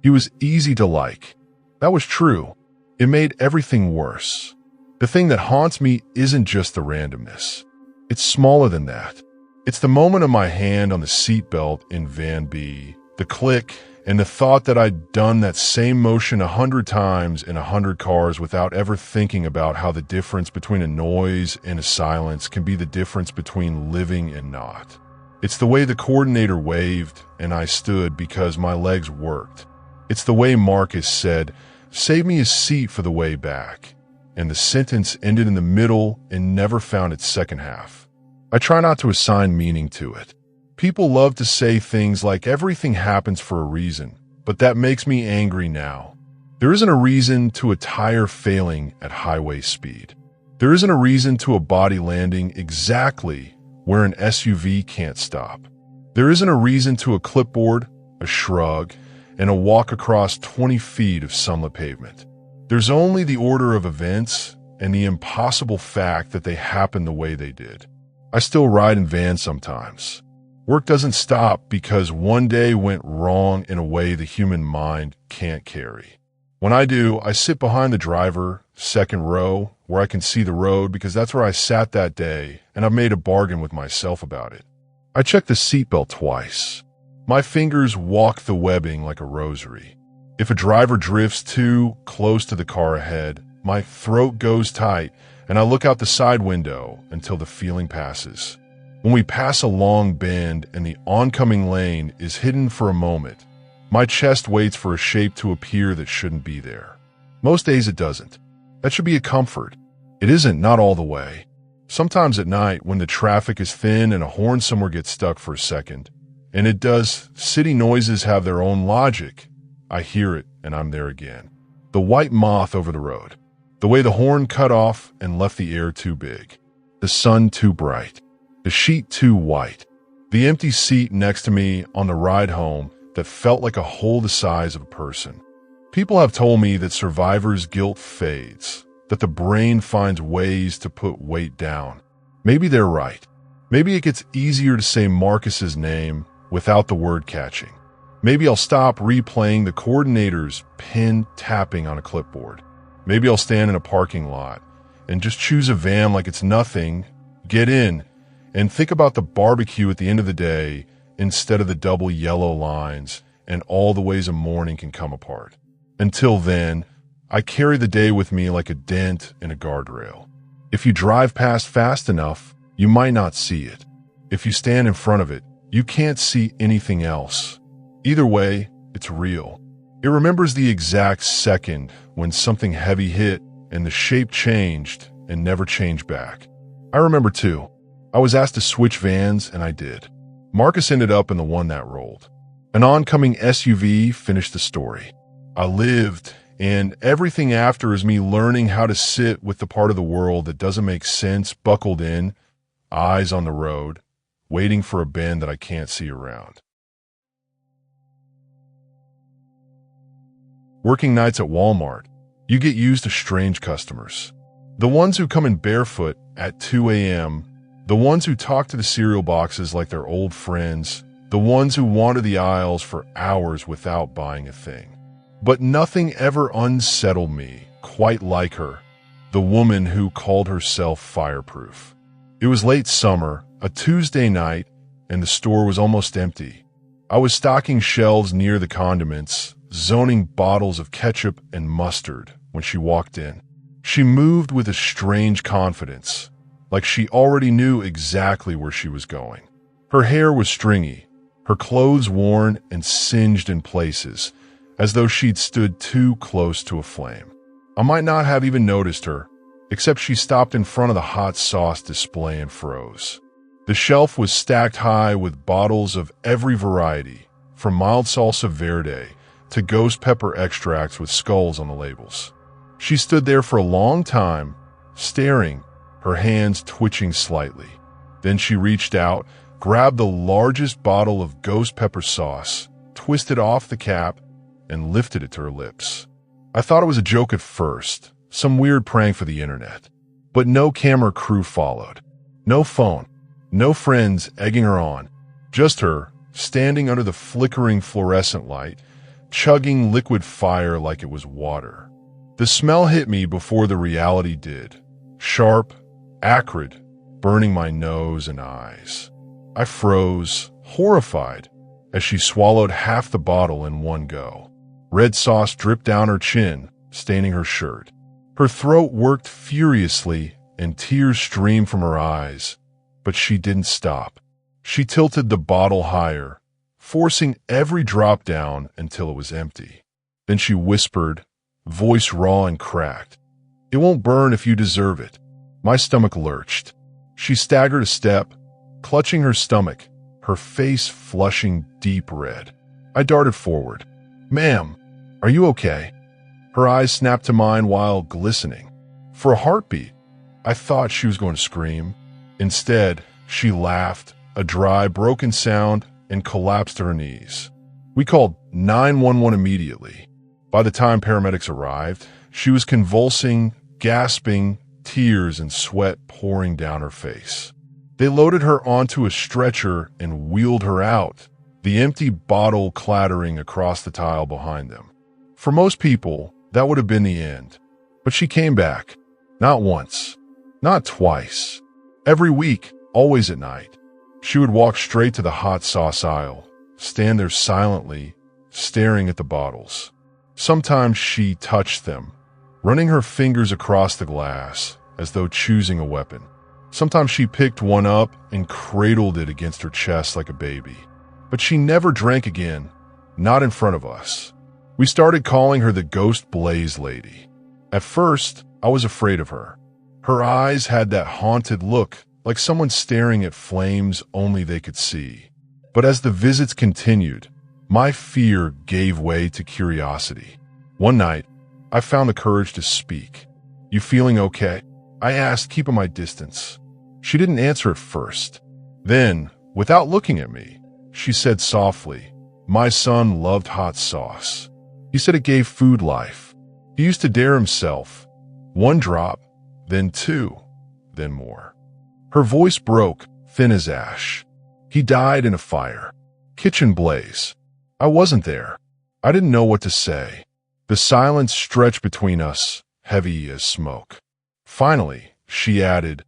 A: He was easy to like. That was true. It made everything worse. The thing that haunts me isn't just the randomness. It's smaller than that. It's the moment of my hand on the seatbelt in Van B, the click, and the thought that I'd done that same motion 100 times in 100 cars without ever thinking about how the difference between a noise and a silence can be the difference between living and not. It's the way the coordinator waved and I stood because my legs worked. It's the way Marcus said, "Save me a seat for the way back," and the sentence ended in the middle and never found its second half. I try not to assign meaning to it. People love to say things like everything happens for a reason, but that makes me angry now. There isn't a reason to a tire failing at highway speed. There isn't a reason to a body landing exactly where an SUV can't stop. There isn't a reason to a clipboard, a shrug, and a walk across 20 feet of sunlit pavement. There's only the order of events and the impossible fact that they happen the way they did. I still ride in vans sometimes. Work doesn't stop because one day went wrong in a way the human mind can't carry. When I do, I sit behind the driver, second row, where I can see the road because that's where I sat that day, and I've made a bargain with myself about it. I check the seatbelt twice. My fingers walk the webbing like a rosary. If a driver drifts too close to the car ahead, my throat goes tight and I look out the side window until the feeling passes. When we pass a long bend and the oncoming lane is hidden for a moment, my chest waits for a shape to appear that shouldn't be there. Most days it doesn't. That should be a comfort. It isn't, not all the way. Sometimes at night, when the traffic is thin and a horn somewhere gets stuck for a second, and it does, city noises have their own logic. I hear it and I'm there again. The white moth over the road. The way the horn cut off and left the air too big. The sun too bright. The sheet too white. The empty seat next to me on the ride home that felt like a hole the size of a person. People have told me that survivor's guilt fades, that the brain finds ways to put weight down. Maybe they're right. Maybe it gets easier to say Marcus's name without the word catching. Maybe I'll stop replaying the coordinator's pin tapping on a clipboard. Maybe I'll stand in a parking lot and just choose a van like it's nothing, get in, and think about the barbecue at the end of the day instead of the double yellow lines and all the ways a morning can come apart. Until then, I carry the day with me like a dent in a guardrail. If you drive past fast enough, you might not see it. If you stand in front of it, you can't see anything else. Either way, it's real. It remembers the exact second when something heavy hit and the shape changed and never changed back. I remember too. I was asked to switch vans and I did. Marcus ended up in the one that rolled. An oncoming SUV finished the story. I lived, and everything after is me learning how to sit with the part of the world that doesn't make sense, buckled in, eyes on the road, waiting for a bend that I can't see around. Working nights at Walmart, you get used to strange customers. The ones who come in barefoot at 2 a.m., the ones who talk to the cereal boxes like they're old friends, the ones who wander the aisles for hours without buying a thing. But nothing ever unsettled me quite like her, the woman who called herself fireproof. It was late summer, a Tuesday night, and the store was almost empty. I was stocking shelves near the condiments, zoning bottles of ketchup and mustard when she walked in. She moved with a strange confidence, like she already knew exactly where she was going. Her hair was stringy, her clothes worn and singed in places, as though she'd stood too close to a flame. I might not have even noticed her, except she stopped in front of the hot sauce display and froze. The shelf was stacked high with bottles of every variety, from mild salsa verde to ghost pepper extracts with skulls on the labels. She stood there for a long time, staring, her hands twitching slightly. Then she reached out, grabbed the largest bottle of ghost pepper sauce, twisted off the cap, and lifted it to her lips. I thought it was a joke at first, some weird prank for the internet. But no camera crew followed. No phone. No friends egging her on. Just her, standing under the flickering fluorescent light, chugging liquid fire like it was water. The smell hit me before the reality did. Sharp, acrid, burning my nose and eyes. I froze, horrified, as she swallowed half the bottle in one go. Red sauce dripped down her chin, staining her shirt. Her throat worked furiously and tears streamed from her eyes, but she didn't stop. She tilted the bottle higher, forcing every drop down until it was empty. Then she whispered, voice raw and cracked, "It won't burn if you deserve it." My stomach lurched. She staggered a step, clutching her stomach, her face flushing deep red. I darted forward. "Ma'am, are you okay?" Her eyes snapped to mine while glistening. For a heartbeat, I thought she was going to scream. Instead, she laughed, a dry, broken sound, and collapsed to her knees. We called 911 immediately. By the time paramedics arrived, she was convulsing, gasping, tears and sweat pouring down her face. They loaded her onto a stretcher and wheeled her out, the empty bottle clattering across the tile behind them. For most people, that would have been the end. But she came back. Not once. Not twice. Every week, always at night. She would walk straight to the hot sauce aisle, stand there silently, staring at the bottles. Sometimes she touched them, running her fingers across the glass as though choosing a weapon. Sometimes she picked one up and cradled it against her chest like a baby. But she never drank again, not in front of us. We started calling her the Ghost Blaze Lady. At first, I was afraid of her. Her eyes had that haunted look, like someone staring at flames only they could see. But as the visits continued, my fear gave way to curiosity. One night, I found the courage to speak. "You feeling okay?" I asked, keeping my distance. She didn't answer at first. Then, without looking at me, she said softly, "My son loved hot sauce. He said it gave food life. He used to dare himself. One drop, then two, then more." Her voice broke, thin as ash. "He died in a fire. Kitchen blaze. I wasn't there. I didn't know what to say." The silence stretched between us, heavy as smoke. Finally, she added,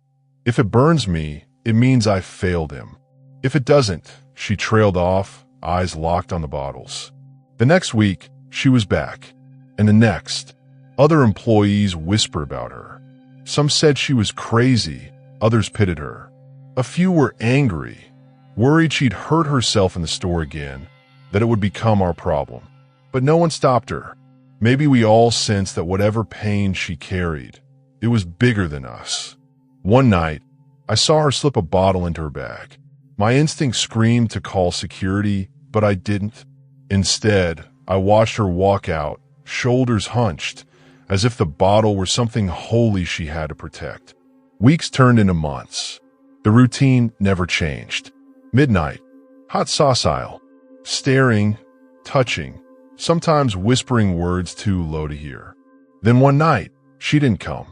A: "If it burns me, it means I failed him. If it doesn't," she trailed off, eyes locked on the bottles. The next week, she was back. And the next, other employees whispered about her. Some said she was crazy, others pitied her. A few were angry, worried she'd hurt herself in the store again, that it would become our problem. But no one stopped her. Maybe we all sensed that whatever pain she carried, it was bigger than us. One night, I saw her slip a bottle into her bag. My instinct screamed to call security, but I didn't. Instead, I watched her walk out, shoulders hunched, as if the bottle were something holy she had to protect. Weeks turned into months. The routine never changed. Midnight, hot sauce aisle, staring, touching, sometimes whispering words too low to hear. Then one night, she didn't come.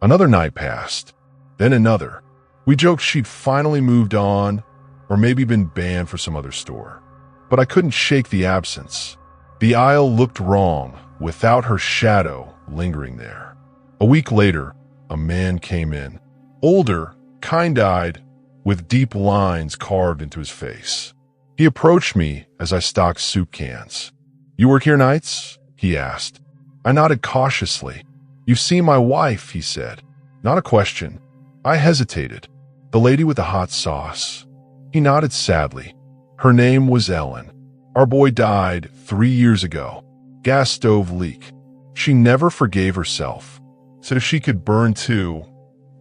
A: Another night passed, then another. We joked she'd finally moved on, or maybe been banned for some other store. But I couldn't shake the absence. The aisle looked wrong, without her shadow lingering there. A week later, a man came in. Older, kind-eyed, with deep lines carved into his face. He approached me as I stocked soup cans. "You work here nights?" he asked. I nodded cautiously. "You've seen my wife," he said. Not a question. I hesitated. "The lady with the hot sauce." He nodded sadly. "Her name was Ellen. Our boy died 3 years ago. Gas stove leak. She never forgave herself. Said if she could burn too,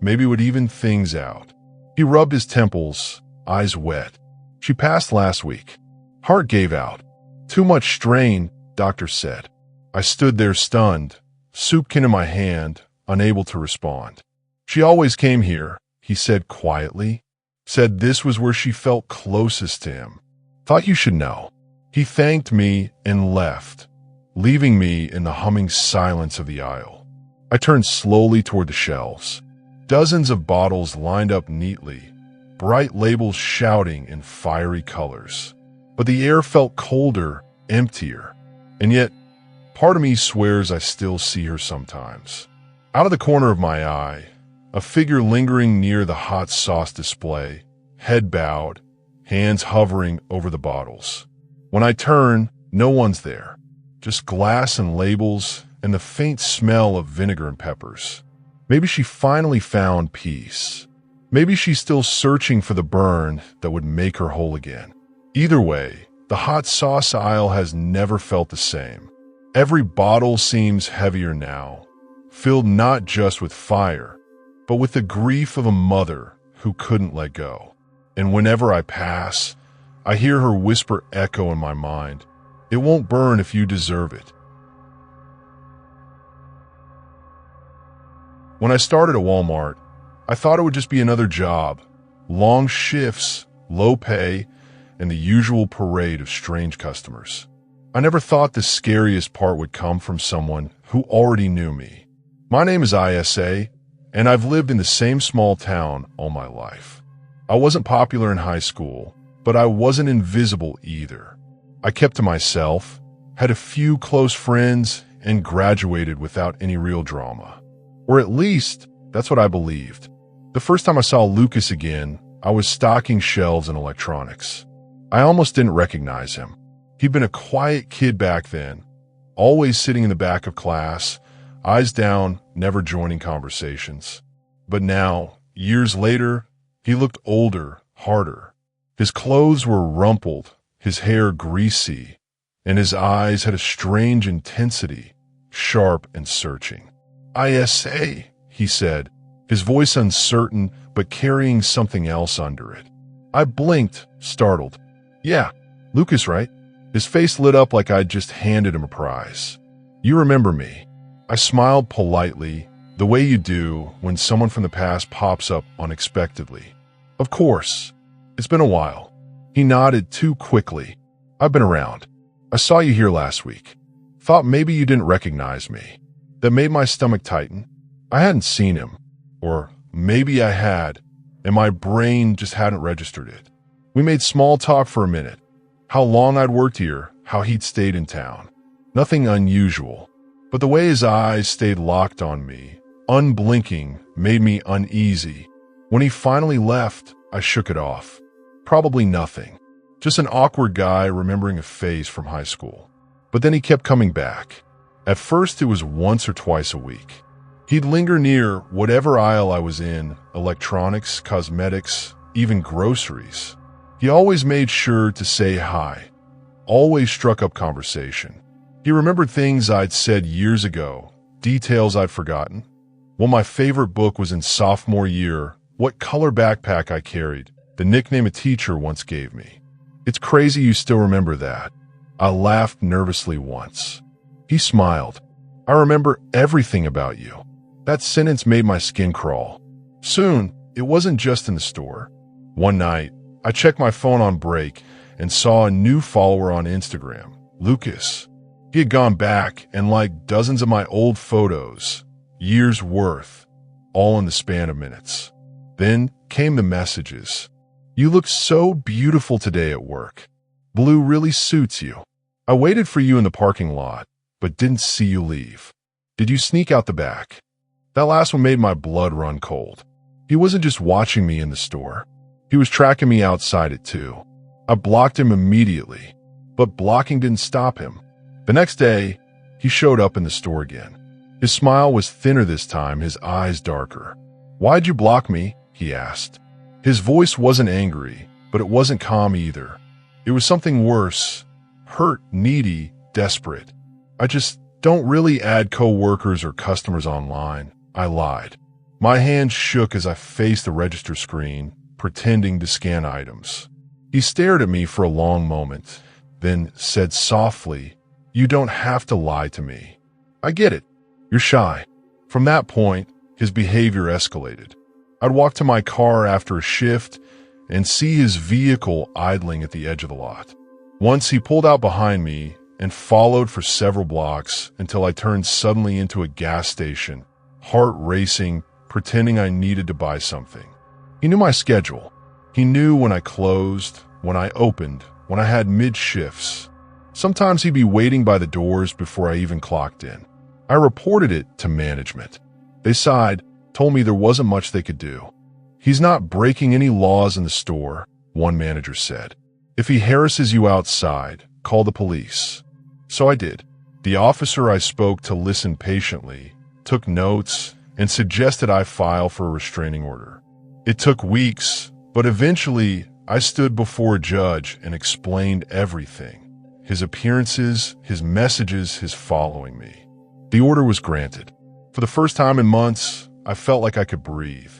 A: maybe it would even things out." He rubbed his temples, eyes wet. "She passed last week. Heart gave out. Too much strain," doctor said. I stood there stunned, soup can in my hand, unable to respond. "She always came here," he said quietly. Said this was where she felt closest to him. "Thought you should know." He thanked me and left, leaving me in the humming silence of the aisle. I turned slowly toward the shelves. Dozens of bottles lined up neatly, bright labels shouting in fiery colors. But the air felt colder, emptier. And yet, part of me swears I still see her sometimes. Out of the corner of my eye, a figure lingering near the hot sauce display, head bowed, hands hovering over the bottles. When I turn, no one's there. Just glass and labels and the faint smell of vinegar and peppers. Maybe she finally found peace. Maybe she's still searching for the burn that would make her whole again. Either way, the hot sauce aisle has never felt the same. Every bottle seems heavier now, filled not just with fire, but with the grief of a mother who couldn't let go. And whenever I pass, I hear her whisper echo in my mind, "It won't burn if you deserve it." When I started at Walmart, I thought it would just be another job. Long shifts, low pay, and the usual parade of strange customers. I never thought the scariest part would come from someone who already knew me. My name is ISA, and I've lived in the same small town all my life. I wasn't popular in high school, but I wasn't invisible either. I kept to myself, had a few close friends, and graduated without any real drama. Or at least, that's what I believed. The first time I saw Lucas again, I was stocking shelves in electronics. I almost didn't recognize him. He'd been a quiet kid back then, always sitting in the back of class, eyes down, never joining conversations. But now, years later, he looked older, harder. His clothes were rumpled, his hair greasy, and his eyes had a strange intensity, sharp and searching. "ISA," he said, his voice uncertain but carrying something else under it. I blinked, startled. "Yeah, Lucas, right?" His face lit up like I'd just handed him a prize. "You remember me." I smiled politely, the way you do when someone from the past pops up unexpectedly. "Of course. It's been a while." He nodded too quickly. "I've been around. I saw you here last week. Thought maybe you didn't recognize me." That made my stomach tighten. I hadn't seen him. Or maybe I had, and my brain just hadn't registered it. We made small talk for a minute. How long I'd worked here, how he'd stayed in town. Nothing unusual. But the way his eyes stayed locked on me, unblinking, made me uneasy. When he finally left, I shook it off. Probably nothing. Just an awkward guy remembering a phase from high school. But then he kept coming back. At first it was once or twice a week. He'd linger near whatever aisle I was in, electronics, cosmetics, even groceries. He always made sure to say hi. Always struck up conversation. He remembered things I'd said years ago, details I'd forgotten. What my favorite book was in sophomore year, what color backpack I carried, the nickname a teacher once gave me. "It's crazy you still remember that." I laughed nervously once. He smiled. "I remember everything about you." That sentence made my skin crawl. Soon, it wasn't just in the store. One night, I checked my phone on break and saw a new follower on Instagram, Lucas. He had gone back and liked dozens of my old photos, years worth, all in the span of minutes. Then came the messages. "You look so beautiful today at work. Blue really suits you. I waited for you in the parking lot, but didn't see you leave. Did you sneak out the back?" That last one made my blood run cold. He wasn't just watching me in the store. He was tracking me outside it too. I blocked him immediately, but blocking didn't stop him. The next day, he showed up in the store again. His smile was thinner this time, his eyes darker. "Why'd you block me?" he asked. His voice wasn't angry, but it wasn't calm either. It was something worse. Hurt, needy, desperate. "I just don't really add co-workers or customers online," I lied. My hand shook as I faced the register screen, pretending to scan items. He stared at me for a long moment, then said softly, "You don't have to lie to me. I get it. You're shy." From that point, his behavior escalated. I'd walk to my car after a shift and see his vehicle idling at the edge of the lot. Once he pulled out behind me and followed for several blocks until I turned suddenly into a gas station, heart racing, pretending I needed to buy something. He knew my schedule. He knew when I closed, when I opened, when I had mid-shifts. Sometimes he'd be waiting by the doors before I even clocked in. I reported it to management. They sighed, told me there wasn't much they could do. "He's not breaking any laws in the store," one manager said. "If he harasses you outside, call the police." So I did. The officer I spoke to listened patiently, took notes, and suggested I file for a restraining order. It took weeks, but eventually I stood before a judge and explained everything. His appearances, his messages, his following me. The order was granted. For the first time in months, I felt like I could breathe.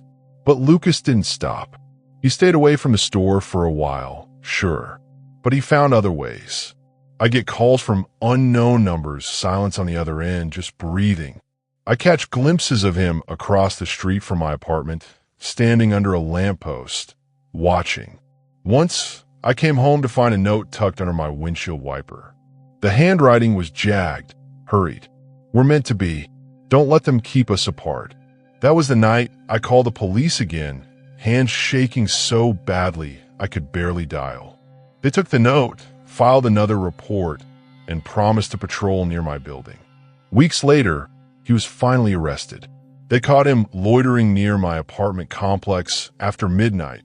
A: But Lucas didn't stop. He stayed away from the store for a while, sure, but he found other ways. I get calls from unknown numbers, silence on the other end, just breathing. I catch glimpses of him across the street from my apartment, standing under a lamppost, watching. Once, I came home to find a note tucked under my windshield wiper. The handwriting was jagged, hurried. "We're meant to be. Don't let them keep us apart." That was the night I called the police again, hands shaking so badly I could barely dial. They took the note, filed another report, and promised to patrol near my building. Weeks later, he was finally arrested. They caught him loitering near my apartment complex after midnight,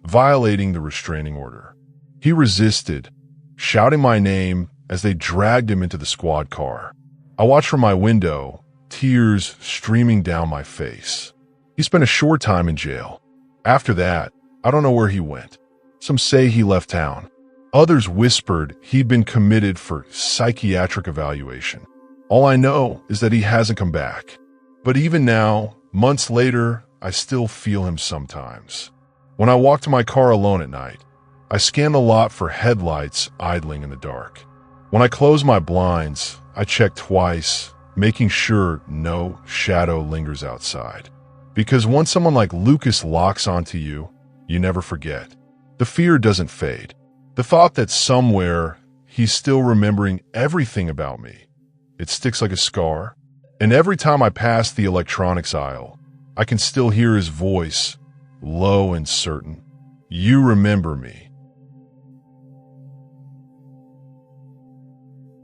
A: violating the restraining order. He resisted, shouting my name as they dragged him into the squad car. I watched from my window, tears streaming down my face. He spent a short time in jail. After that, I don't know where he went. Some say he left town. Others whispered he'd been committed for psychiatric evaluation. All I know is that he hasn't come back. But even now, months later, I still feel him sometimes. When I walk to my car alone at night, I scan the lot for headlights idling in the dark. When I close my blinds, I check twice, making sure no shadow lingers outside. Because once someone like Lucas locks onto you, you never forget. The fear doesn't fade. The thought that somewhere he's still remembering everything about me, it sticks like a scar. And every time I pass the electronics aisle, I can still hear his voice, low and certain. You remember me.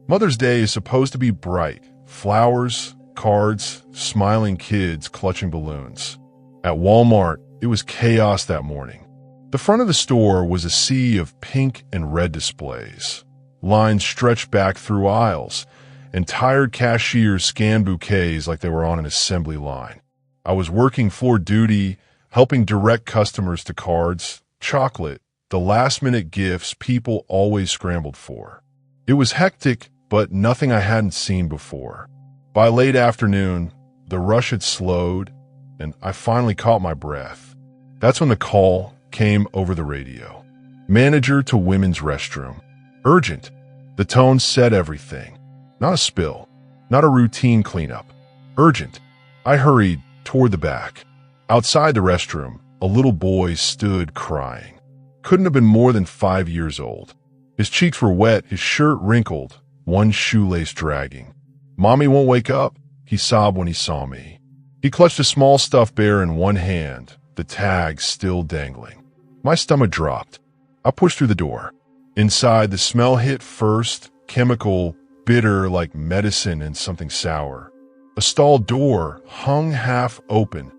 A: Mother's Day is supposed to be bright. Flowers, cards, smiling kids clutching balloons. At Walmart, it was chaos that morning. The front of the store was a sea of pink and red displays. Lines stretched back through aisles, and tired cashiers scanned bouquets like they were on an assembly line. I was working floor duty, helping direct customers to cards, chocolate, the last-minute gifts people always scrambled for. It was hectic, but nothing I hadn't seen before. By late afternoon, the rush had slowed, and I finally caught my breath. That's when the call came over the radio. Manager to women's restroom. Urgent. The tone said everything. Not a spill. Not a routine cleanup. Urgent. I hurried toward the back. Outside the restroom, a little boy stood crying. Couldn't have been more than 5 years old. His cheeks were wet, his shirt wrinkled, one shoelace dragging. "Mommy won't wake up," he sobbed when he saw me. He clutched a small stuffed bear in one hand, the tag still dangling. My stomach dropped. I pushed through the door. Inside, the smell hit first, chemical, bitter like medicine and something sour. A stall door hung half open,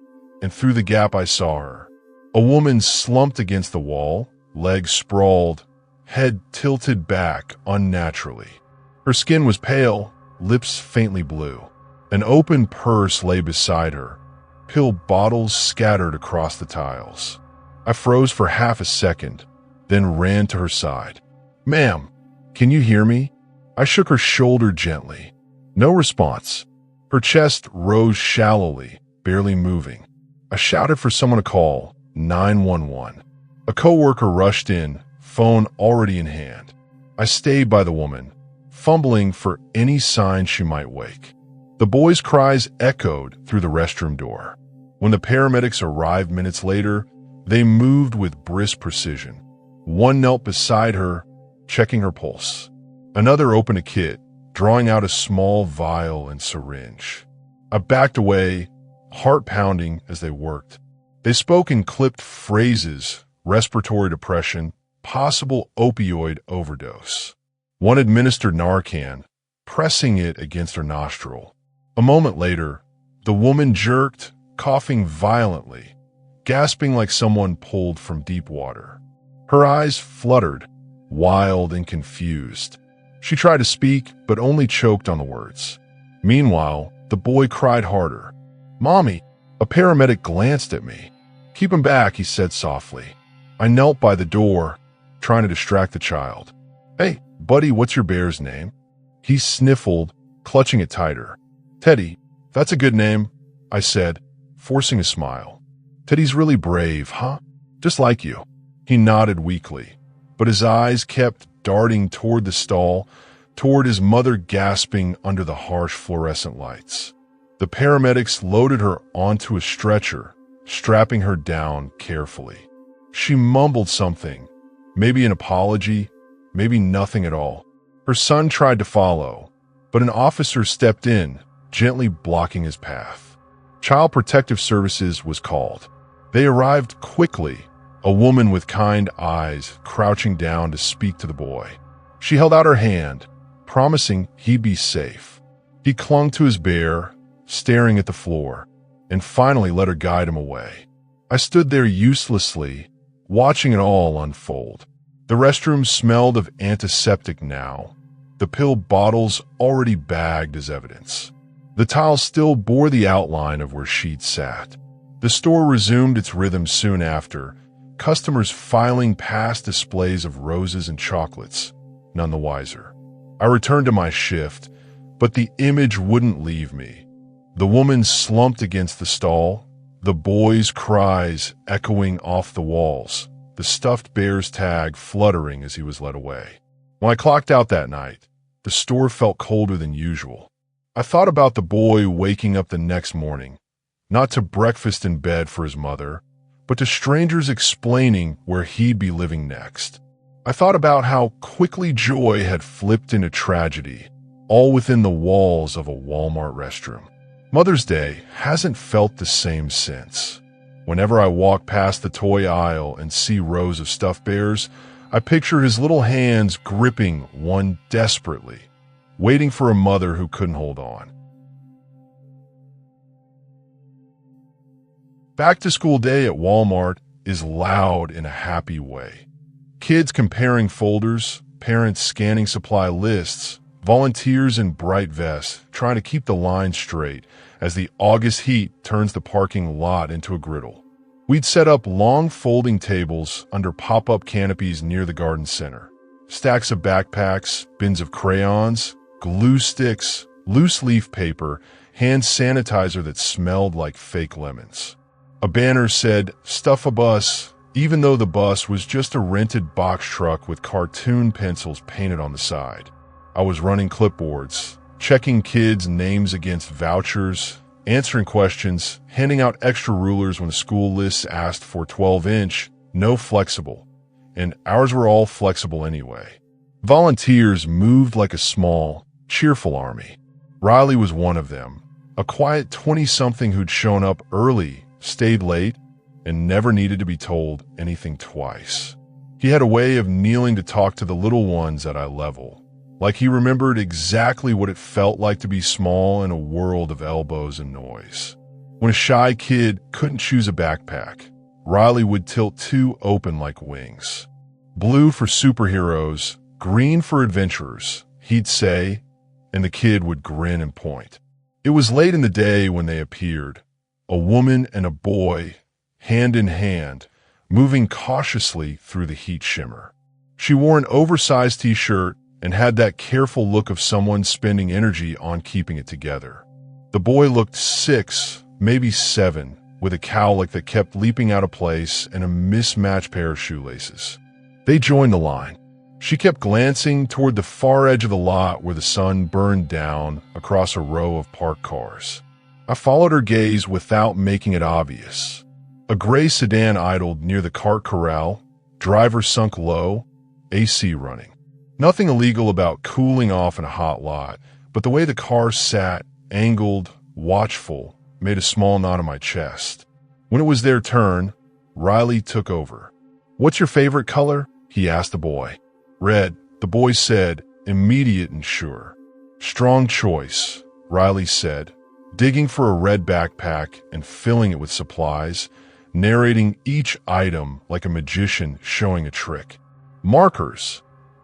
A: and through the gap I saw her. A woman slumped against the wall, legs sprawled, head tilted back unnaturally. Her skin was pale, lips faintly blue. An open purse lay beside her, pill bottles scattered across the tiles. I froze for half a second, then ran to her side. "Ma'am, can you hear me?" I shook her shoulder gently. No response. Her chest rose shallowly, barely moving. I shouted for someone to call 911. A coworker rushed in, phone already in hand. I stayed by the woman, fumbling for any sign she might wake. The boy's cries echoed through the restroom door. When the paramedics arrived minutes later, they moved with brisk precision. One knelt beside her, checking her pulse. Another opened a kit, drawing out a small vial and syringe. I backed away, heart pounding as they worked. They spoke in clipped phrases: respiratory depression, possible opioid overdose. One administered Narcan, pressing it against her nostril. A moment later, the woman jerked, coughing violently, gasping like someone pulled from deep water. Her eyes fluttered, wild and confused. She tried to speak, but only choked on the words. Meanwhile, the boy cried harder. "Mommy!" A paramedic glanced at me. "Keep him back," he said softly. I knelt by the door, trying to distract the child. "Hey, buddy, what's your bear's name?" He sniffled, clutching it tighter. "Teddy, that's a good name," I said, forcing a smile. "Teddy's really brave, huh? Just like you." He nodded weakly, but his eyes kept darting toward the stall, toward his mother gasping under the harsh fluorescent lights. The paramedics loaded her onto a stretcher, strapping her down carefully. She mumbled something, maybe an apology, maybe nothing at all. Her son tried to follow, but an officer stepped in, gently blocking his path. Child Protective Services was called. They arrived quickly, a woman with kind eyes crouching down to speak to the boy. She held out her hand, promising he'd be safe. He clung to his bear, staring at the floor, and finally let her guide him away. I stood there uselessly, watching it all unfold. The restroom smelled of antiseptic now, the pill bottles already bagged as evidence. The tile still bore the outline of where she'd sat. The store resumed its rhythm soon after, customers filing past displays of roses and chocolates, none the wiser. I returned to my shift, but the image wouldn't leave me. The woman slumped against the stall, the boy's cries echoing off the walls, the stuffed bear's tag fluttering as he was led away. When I clocked out that night, the store felt colder than usual. I thought about the boy waking up the next morning, not to breakfast in bed for his mother, but to strangers explaining where he'd be living next. I thought about how quickly joy had flipped into tragedy, all within the walls of a Walmart restroom. Mother's Day hasn't felt the same since. Whenever I walk past the toy aisle and see rows of stuffed bears, I picture his little hands gripping one desperately, waiting for a mother who couldn't hold on. Back-to-school day at Walmart is loud in a happy way. Kids comparing folders, parents scanning supply lists, volunteers in bright vests trying to keep the line straight as the August heat turns the parking lot into a griddle. We'd set up long folding tables under pop-up canopies near the garden center. Stacks of backpacks, bins of crayons, glue sticks, loose leaf paper, hand sanitizer that smelled like fake lemons. A banner said, "Stuff a bus," even though the bus was just a rented box truck with cartoon pencils painted on the side. I was running clipboards, checking kids' names against vouchers, answering questions, handing out extra rulers when the school lists asked for 12-inch, no flexible, and ours were all flexible anyway. Volunteers moved like a small, cheerful army. Riley was one of them, a quiet 20-something who'd shown up early, stayed late, and never needed to be told anything twice. He had a way of kneeling to talk to the little ones at eye level, like he remembered exactly what it felt like to be small in a world of elbows and noise. When a shy kid couldn't choose a backpack, Riley would tilt two open like wings. Blue for superheroes, green for adventurers, he'd say, and the kid would grin and point. It was late in the day when they appeared, a woman and a boy, hand in hand, moving cautiously through the heat shimmer. She wore an oversized t-shirt and had that careful look of someone spending energy on keeping it together. The boy looked 6, maybe 7, with a cowlick that kept leaping out of place and a mismatched pair of shoelaces. They joined the line. She kept glancing toward the far edge of the lot where the sun burned down across a row of parked cars. I followed her gaze without making it obvious. A gray sedan idled near the cart corral, driver sunk low, AC running. Nothing illegal about cooling off in a hot lot, but the way the car sat, angled, watchful, made a small knot in my chest. When it was their turn, Riley took over. "What's your favorite color?" he asked the boy. "Red," the boy said, immediate and sure. "Strong choice," Riley said, digging for a red backpack and filling it with supplies, narrating each item like a magician showing a trick. "Markers,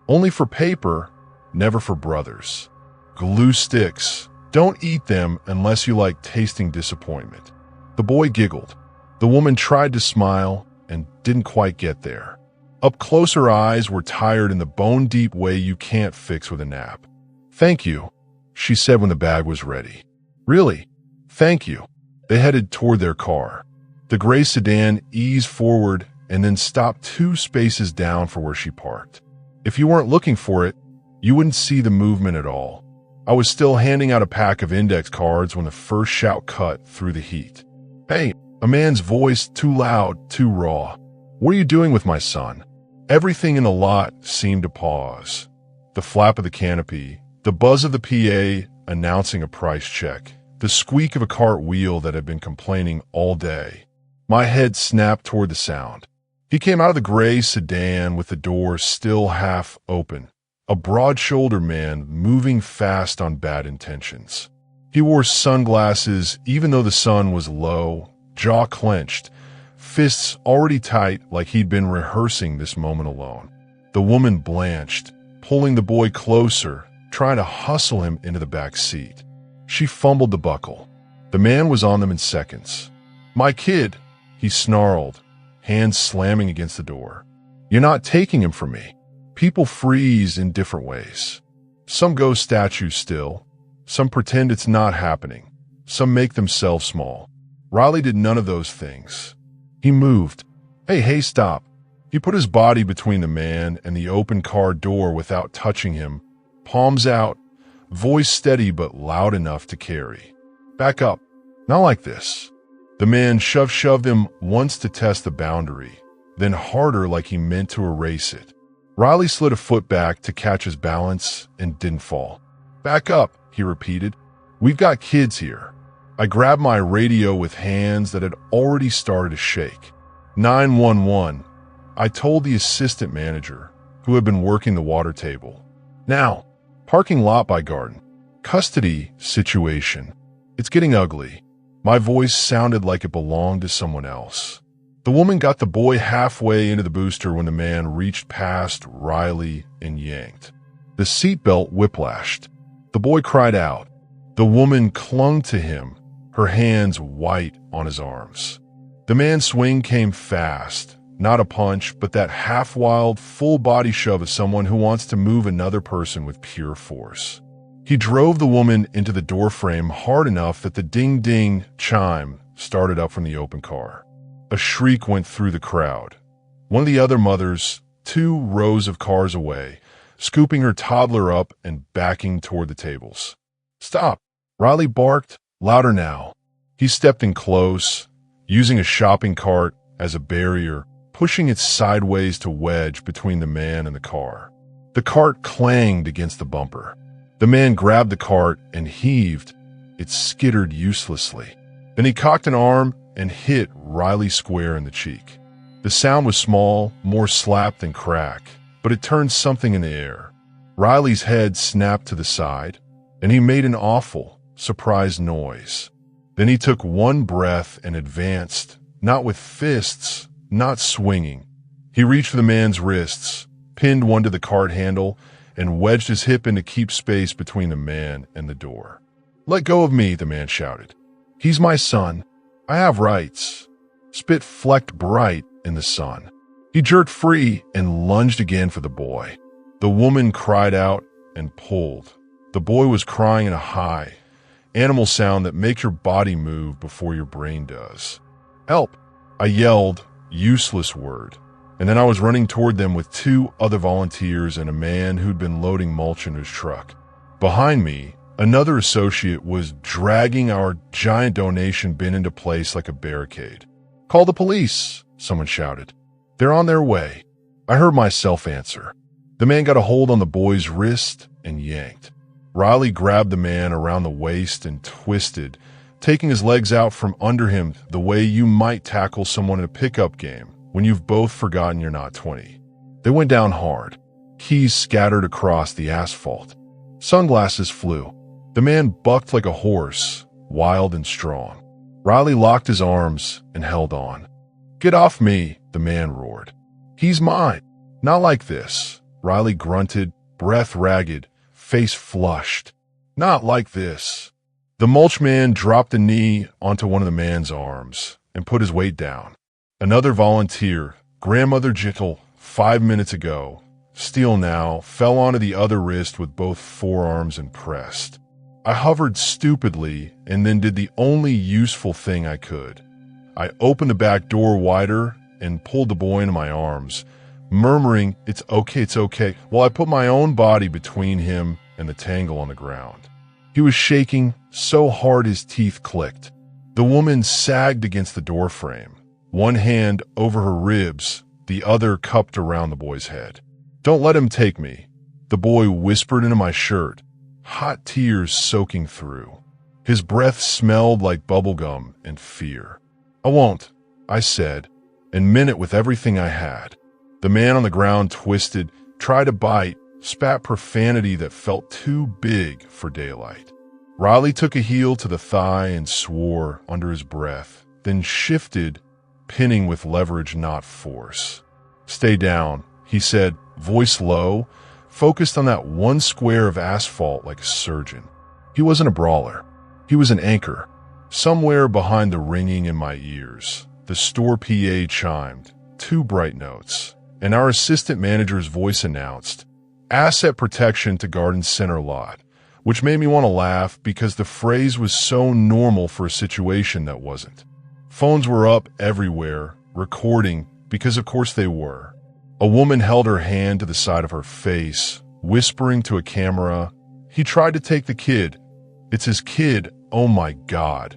A: only for paper, never for brothers. Glue sticks, don't eat them unless you like tasting disappointment." The boy giggled. The woman tried to smile and didn't quite get there. Up close, her eyes were tired in the bone-deep way you can't fix with a nap. "Thank you," she said when the bag was ready. "Really? Thank you." They headed toward their car. The gray sedan eased forward and then stopped 2 spaces down for where she parked. If you weren't looking for it, you wouldn't see the movement at all. I was still handing out a pack of index cards when the first shout cut through the heat. "Hey," a man's voice, too loud, too raw. "What are you doing with my son?" Everything in the lot seemed to pause. The flap of the canopy, the buzz of the PA announcing a price check, the squeak of a cart wheel that had been complaining all day. My head snapped toward the sound. He came out of the gray sedan with the door still half open, a broad-shouldered man moving fast on bad intentions. He wore sunglasses even though the sun was low, jaw clenched, fists already tight like he'd been rehearsing this moment alone. The woman blanched, pulling the boy closer, trying to hustle him into the back seat. She fumbled the buckle. The man was on them in seconds. "My kid," he snarled, hands slamming against the door. "You're not taking him from me." People freeze in different ways. Some go statue still. Some pretend it's not happening. Some make themselves small. Riley did none of those things. He moved. Hey, stop. He put his body between the man and the open car door without touching him, palms out, voice steady but loud enough to carry. "Back up. Not like this." The man shoved him once to test the boundary, then harder like he meant to erase it. Riley slid a foot back to catch his balance and didn't fall. "Back up," he repeated. "We've got kids here." I grabbed my radio with hands that had already started to shake. 911, I told the assistant manager, who had been working the water table. "Now, parking lot by garden. Custody situation. It's getting ugly." My voice sounded like it belonged to someone else. The woman got the boy halfway into the booster when the man reached past Riley and yanked. The seatbelt whiplashed. The boy cried out. The woman clung to him, her hands white on his arms. The man's swing came fast, not a punch, but that half-wild, full-body shove of someone who wants to move another person with pure force. He drove the woman into the doorframe hard enough that the ding-ding chime started up from the open car. A shriek went through the crowd. One of the other mothers, 2 rows of cars away, scooping her toddler up and backing toward the tables. "Stop!" Riley barked, louder now. He stepped in close, using a shopping cart as a barrier, pushing it sideways to wedge between the man and the car. The cart clanged against the bumper. The man grabbed the cart and heaved. It skittered uselessly. Then he cocked an arm and hit Riley square in the cheek. The sound was small, more slap than crack, but it turned something in the air. Riley's head snapped to the side, and he made an awful, surprised noise. Then he took one breath and advanced, not with fists, not swinging. He reached for the man's wrists, pinned one to the cart handle, and wedged his hip in to keep space between the man and the door. "Let go of me," the man shouted. "He's my son. I have rights." Spit flecked bright in the sun. He jerked free and lunged again for the boy. The woman cried out and pulled. The boy was crying in a high, animal sound that makes your body move before your brain does. "Help!" I yelled, useless word, and then I was running toward them with 2 other volunteers and a man who'd been loading mulch into his truck. Behind me, another associate was dragging our giant donation bin into place like a barricade. "Call the police," someone shouted. "They're on their way." I heard myself answer. The man got a hold on the boy's wrist and yanked. Riley grabbed the man around the waist and twisted, taking his legs out from under him the way you might tackle someone in a pickup game when you've both forgotten you're not 20. They went down hard. Keys scattered across the asphalt. Sunglasses flew. The man bucked like a horse, wild and strong. Riley locked his arms and held on. "Get off me," the man roared. "He's mine." "Not like this," Riley grunted, breath ragged, face flushed. "Not like this." The mulch man dropped a knee onto one of the man's arms and put his weight down. Another volunteer, grandmother Jittle, 5 minutes ago, steel now, fell onto the other wrist with both forearms and pressed. I hovered stupidly and then did the only useful thing I could. I opened the back door wider and pulled the boy into my arms, murmuring, it's okay, while I put my own body between him and the tangle on the ground. He was shaking so hard his teeth clicked. The woman sagged against the doorframe, one hand over her ribs, the other cupped around the boy's head. "Don't let him take me," the boy whispered into my shirt, hot tears soaking through. His breath smelled like bubblegum and fear. "I won't," I said, and meant it with everything I had. The man on the ground twisted, tried to bite, spat profanity that felt too big for daylight. Riley took a heel to the thigh and swore under his breath, then shifted, pinning with leverage, not force. "Stay down," he said, voice low, focused on that one square of asphalt like a surgeon. He wasn't a brawler. He was an anchor. Somewhere behind the ringing in my ears, the store PA chimed, 2 bright notes, and our assistant manager's voice announced, "Asset protection to Garden Center lot," which made me want to laugh because the phrase was so normal for a situation that wasn't. Phones were up everywhere, recording, because of course they were. A woman held her hand to the side of her face, whispering to a camera, "He tried to take the kid. It's his kid, oh my God."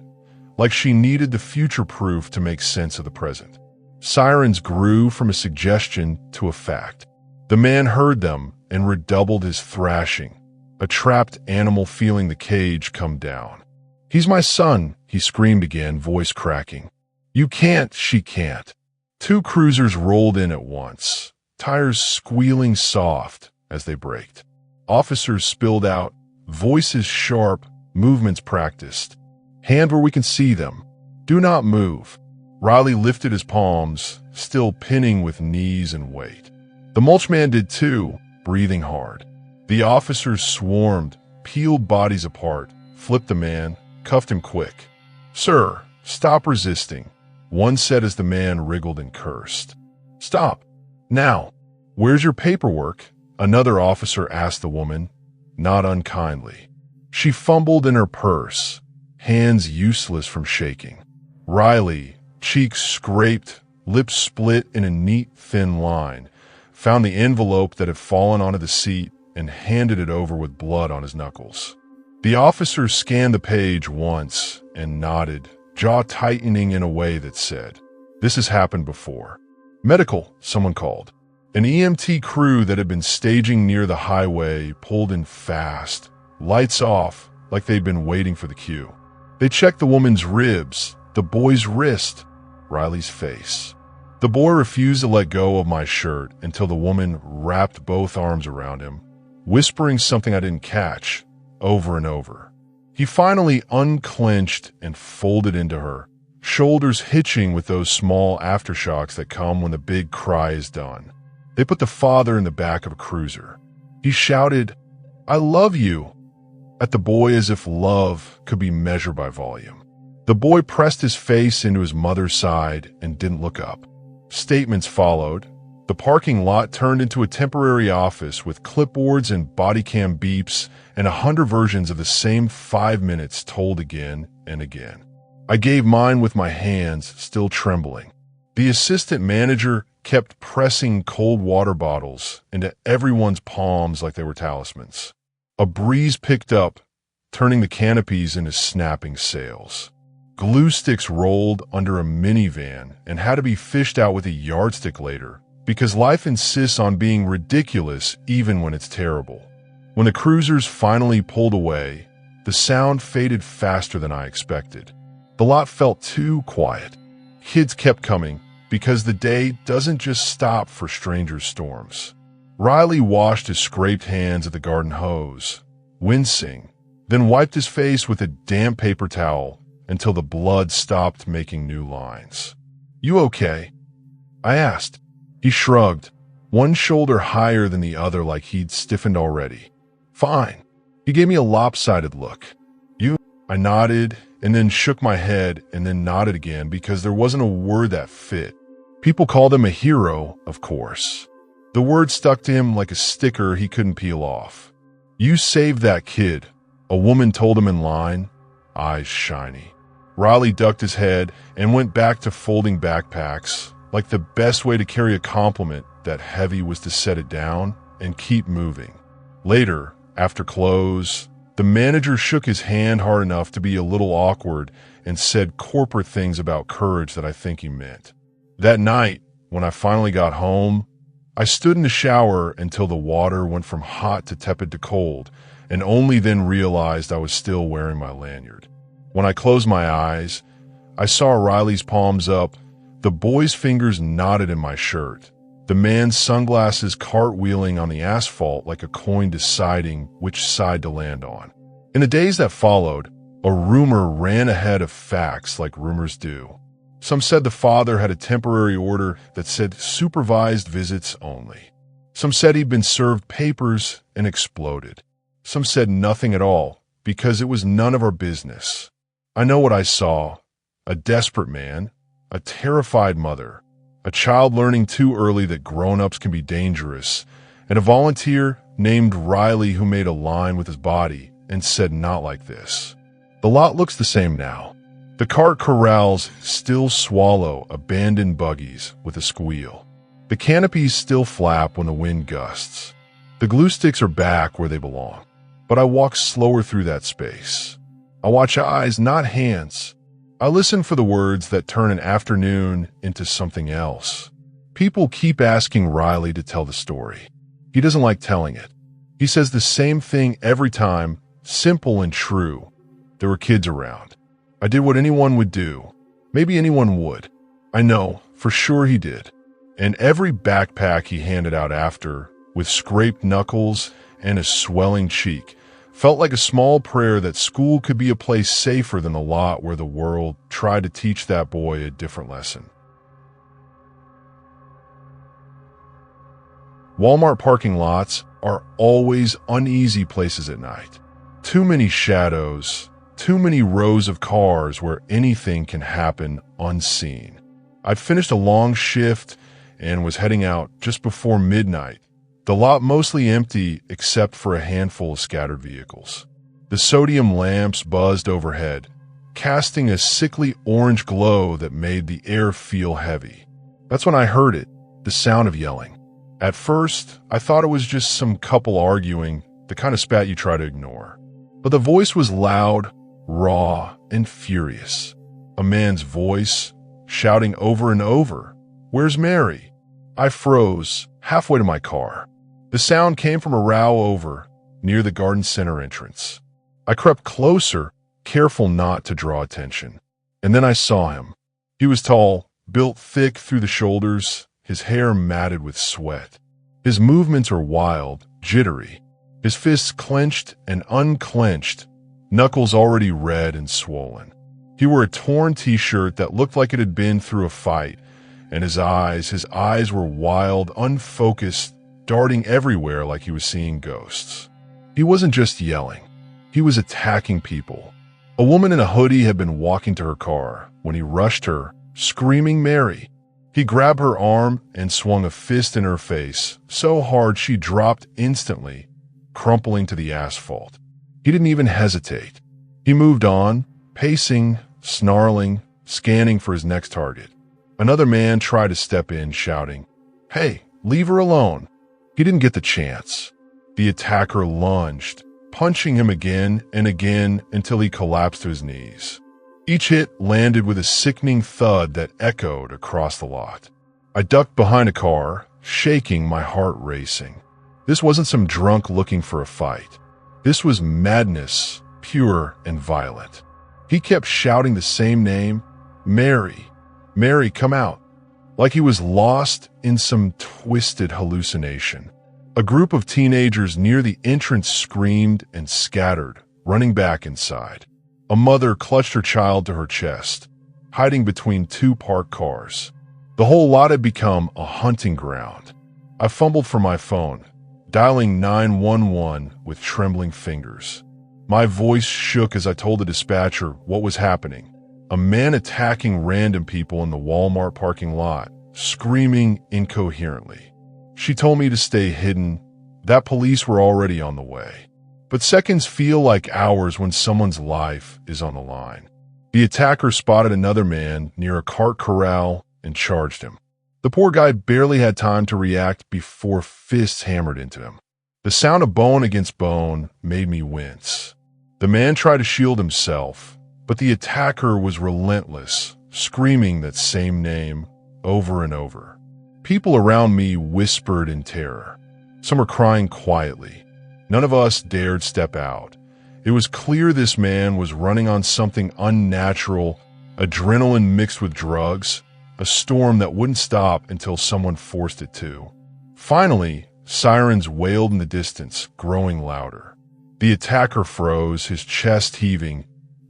A: Like she needed the future proof to make sense of the present. Sirens grew from a suggestion to a fact. The man heard them and redoubled his thrashing, a trapped animal feeling the cage come down. "He's my son," he screamed again, voice cracking. "You can't, she can't." 2 cruisers rolled in at once, tires squealing soft as they braked. Officers spilled out, voices sharp, movements practiced. "Hand where we can see them. Do not move." Riley lifted his palms, still pinning with knees and weight. The mulch man did too, breathing hard. The officers swarmed, peeled bodies apart, flipped the man, cuffed him quick. "Sir, stop resisting," one said as the man wriggled and cursed. "Stop. Now. Where's your paperwork?" another officer asked the woman, not unkindly. She fumbled in her purse, hands useless from shaking. Riley, cheeks scraped, lips split in a neat, thin line, found the envelope that had fallen onto the seat and handed it over with blood on his knuckles. The officer scanned the page once and nodded, jaw tightening in a way that said, "This has happened before." "Medical," someone called. An EMT crew that had been staging near the highway pulled in fast, lights off, like they'd been waiting for the cue. They checked the woman's ribs, the boy's wrist, Riley's face. The boy refused to let go of my shirt until the woman wrapped both arms around him, whispering something I didn't catch, over and over. He finally unclenched and folded into her, shoulders hitching with those small aftershocks that come when the big cry is done. They put the father in the back of a cruiser. He shouted, "I love you," at the boy as if love could be measured by volume. The boy pressed his face into his mother's side and didn't look up. Statements followed. The parking lot turned into a temporary office with clipboards and body cam beeps and 100 versions of the same 5 minutes told again and again. I gave mine with my hands still trembling. The assistant manager kept pressing cold water bottles into everyone's palms like they were talismans. A breeze picked up, turning the canopies into snapping sails. Glue sticks rolled under a minivan and had to be fished out with a yardstick later, because life insists on being ridiculous even when it's terrible. When the cruisers finally pulled away, the sound faded faster than I expected. The lot felt too quiet. Kids kept coming, because the day doesn't just stop for stranger storms. Riley washed his scraped hands at the garden hose, wincing, then wiped his face with a damp paper towel until the blood stopped making new lines. "You okay?" I asked. He shrugged, one shoulder higher than the other like he'd stiffened already. "Fine." He gave me a lopsided look. "You?" I nodded and then shook my head and then nodded again because there wasn't a word that fit. People called him a hero, of course. The word stuck to him like a sticker he couldn't peel off. "You saved that kid," a woman told him in line, eyes shiny. Riley ducked his head and went back to folding backpacks, like the best way to carry a compliment that heavy was to set it down and keep moving. Later, after close, the manager shook his hand hard enough to be a little awkward and said corporate things about courage that I think he meant. That night, when I finally got home, I stood in the shower until the water went from hot to tepid to cold, and only then realized I was still wearing my lanyard. When I closed my eyes, I saw Riley's palms up, the boy's fingers knotted in my shirt, the man's sunglasses cartwheeling on the asphalt like a coin deciding which side to land on. In the days that followed, a rumor ran ahead of facts like rumors do. Some said the father had a temporary order that said supervised visits only. Some said he'd been served papers and exploded. Some said nothing at all, because it was none of our business. I know what I saw: a desperate man, a terrified mother, a child learning too early that grown-ups can be dangerous, and a volunteer named Riley who made a line with his body and said, "Not like this." The lot looks the same now. The cart corrals still swallow abandoned buggies with a squeal. The canopies still flap when the wind gusts. The glue sticks are back where they belong. But I walk slower through that space. I watch eyes, not hands. I listen for the words that turn an afternoon into something else. People keep asking Riley to tell the story. He doesn't like telling it. He says the same thing every time, simple and true. There were kids around. I did what anyone would do. Maybe anyone would. I know, for sure he did. And every backpack he handed out after, with scraped knuckles and a swelling cheek, felt like a small prayer that school could be a place safer than the lot where the world tried to teach that boy a different lesson. Walmart parking lots are always uneasy places at night. Too many shadows, too many rows of cars where anything can happen unseen. I'd finished a long shift and was heading out just before midnight. The lot mostly empty except for a handful of scattered vehicles. The sodium lamps buzzed overhead, casting a sickly orange glow that made the air feel heavy. That's when I heard it, the sound of yelling. At first, I thought it was just some couple arguing, the kind of spat you try to ignore. But the voice was loud, raw, and furious. A man's voice, shouting over and over, "Where's Mary?" I froze, halfway to my car. The sound came from a row over, near the garden center entrance. I crept closer, careful not to draw attention. And then I saw him. He was tall, built thick through the shoulders, his hair matted with sweat. His movements are wild, jittery. His fists clenched and unclenched, knuckles already red and swollen. He wore a torn t-shirt that looked like it had been through a fight, and his eyes were wild, unfocused, darting everywhere like he was seeing ghosts. He wasn't just yelling. He was attacking people. A woman in a hoodie had been walking to her car when he rushed her, screaming Mary. He grabbed her arm and swung a fist in her face, so hard she dropped instantly, crumpling to the asphalt. He didn't even hesitate. He moved on, pacing, snarling, scanning for his next target. Another man tried to step in, shouting, "Hey, leave her alone." He didn't get the chance. The attacker lunged, punching him again and again until he collapsed to his knees. Each hit landed with a sickening thud that echoed across the lot. I ducked behind a car, shaking, my heart racing. This wasn't some drunk looking for a fight. This was madness, pure and violent. He kept shouting the same name, "Mary, Mary, come out," like he was lost in some twisted hallucination. A group of teenagers near the entrance screamed and scattered, running back inside. A mother clutched her child to her chest, hiding between two parked cars. The whole lot had become a hunting ground. I fumbled for my phone, dialing 911 with trembling fingers. My voice shook as I told the dispatcher what was happening. A man attacking random people in the Walmart parking lot, screaming incoherently. She told me to stay hidden, that police were already on the way. But seconds feel like hours when someone's life is on the line. The attacker spotted another man near a cart corral and charged him. The poor guy barely had time to react before fists hammered into him. The sound of bone against bone made me wince. The man tried to shield himself, but the attacker was relentless, screaming that same name over and over. People around me whispered in terror. Some were crying quietly. None of us dared step out. It was clear this man was running on something unnatural, adrenaline mixed with drugs, a storm that wouldn't stop until someone forced it to. Finally, sirens wailed in the distance, growing louder. The attacker froze, his chest heaving,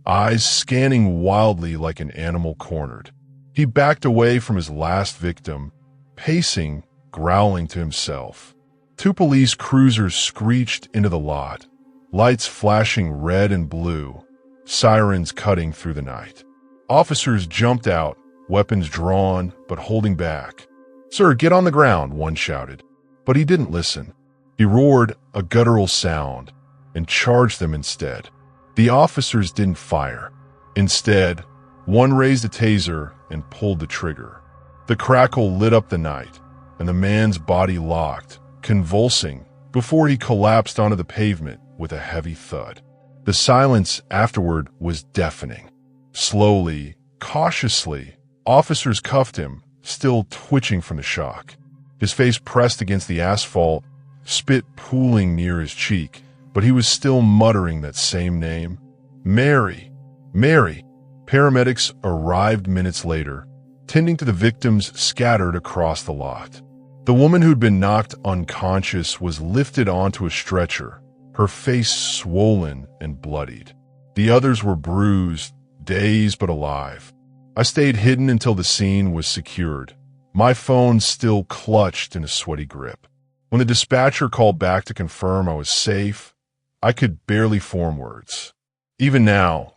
A: eyes scanning wildly like an animal cornered. He backed away from his last victim, pacing, growling to himself. Two police cruisers screeched into the lot, lights flashing red and blue, sirens cutting through the night. Officers jumped out, weapons drawn, but holding back. "Sir, get on the ground," one shouted. But he didn't listen. He roared a guttural sound and charged them instead. The officers didn't fire. Instead, one raised a taser and pulled the trigger. The crackle lit up the night, and the man's body locked, convulsing, before he collapsed onto the pavement with a heavy thud. The silence afterward was deafening. Slowly, cautiously, officers cuffed him, still twitching from the shock. His face pressed against the asphalt, spit pooling near his cheek, but he was still muttering that same name. Mary! Mary! Paramedics arrived minutes later, tending to the victims scattered across the lot. The woman who'd been knocked unconscious was lifted onto a stretcher, her face swollen and bloodied. The others were bruised, dazed but alive. I stayed hidden until the scene was secured, my phone still clutched in a sweaty grip. When the dispatcher called back to confirm I was safe, I could barely form words. Even now,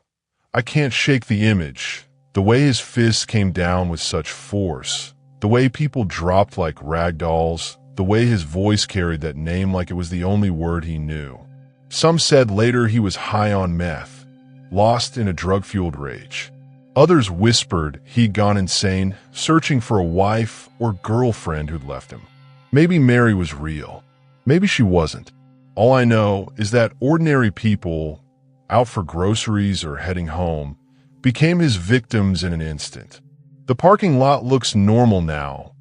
A: I can't shake the image, the way his fist came down with such force, the way people dropped like rag dolls, the way his voice carried that name like it was the only word he knew. Some said later he was high on meth, lost in a drug-fueled rage. Others whispered he'd gone insane, searching for a wife or girlfriend who'd left him. Maybe Mary was real. Maybe she wasn't. All I know is that ordinary people, out for groceries or heading home, became his victims in an instant. The parking lot looks normal now.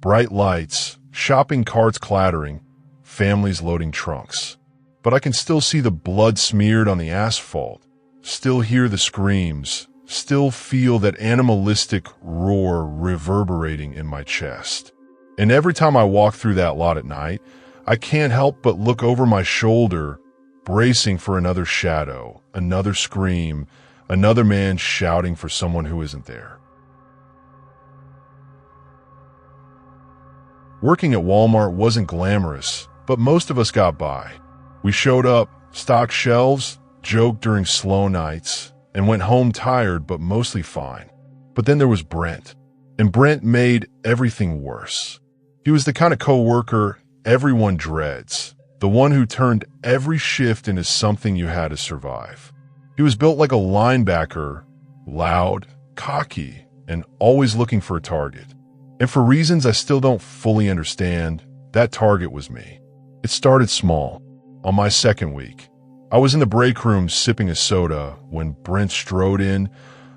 A: Bright lights, shopping carts clattering, families loading trunks. But I can still see the blood smeared on the asphalt, still hear the screams, still feel that animalistic roar reverberating in my chest. And every time I walk through that lot at night, I can't help but look over my shoulder, bracing for another shadow, another scream, another man shouting for someone who isn't there. Working at Walmart wasn't glamorous, but most of us got by. We showed up, stocked shelves, joked during slow nights, and went home tired but mostly fine. But then there was Brent, and Brent made everything worse. He was the kind of coworker everyone dreads, the one who turned every shift into something you had to survive. He was built like a linebacker, loud, cocky, and always looking for a target. And for reasons I still don't fully understand, that target was me. It started small. On my second week, I was in the break room sipping a soda when Brent strode in,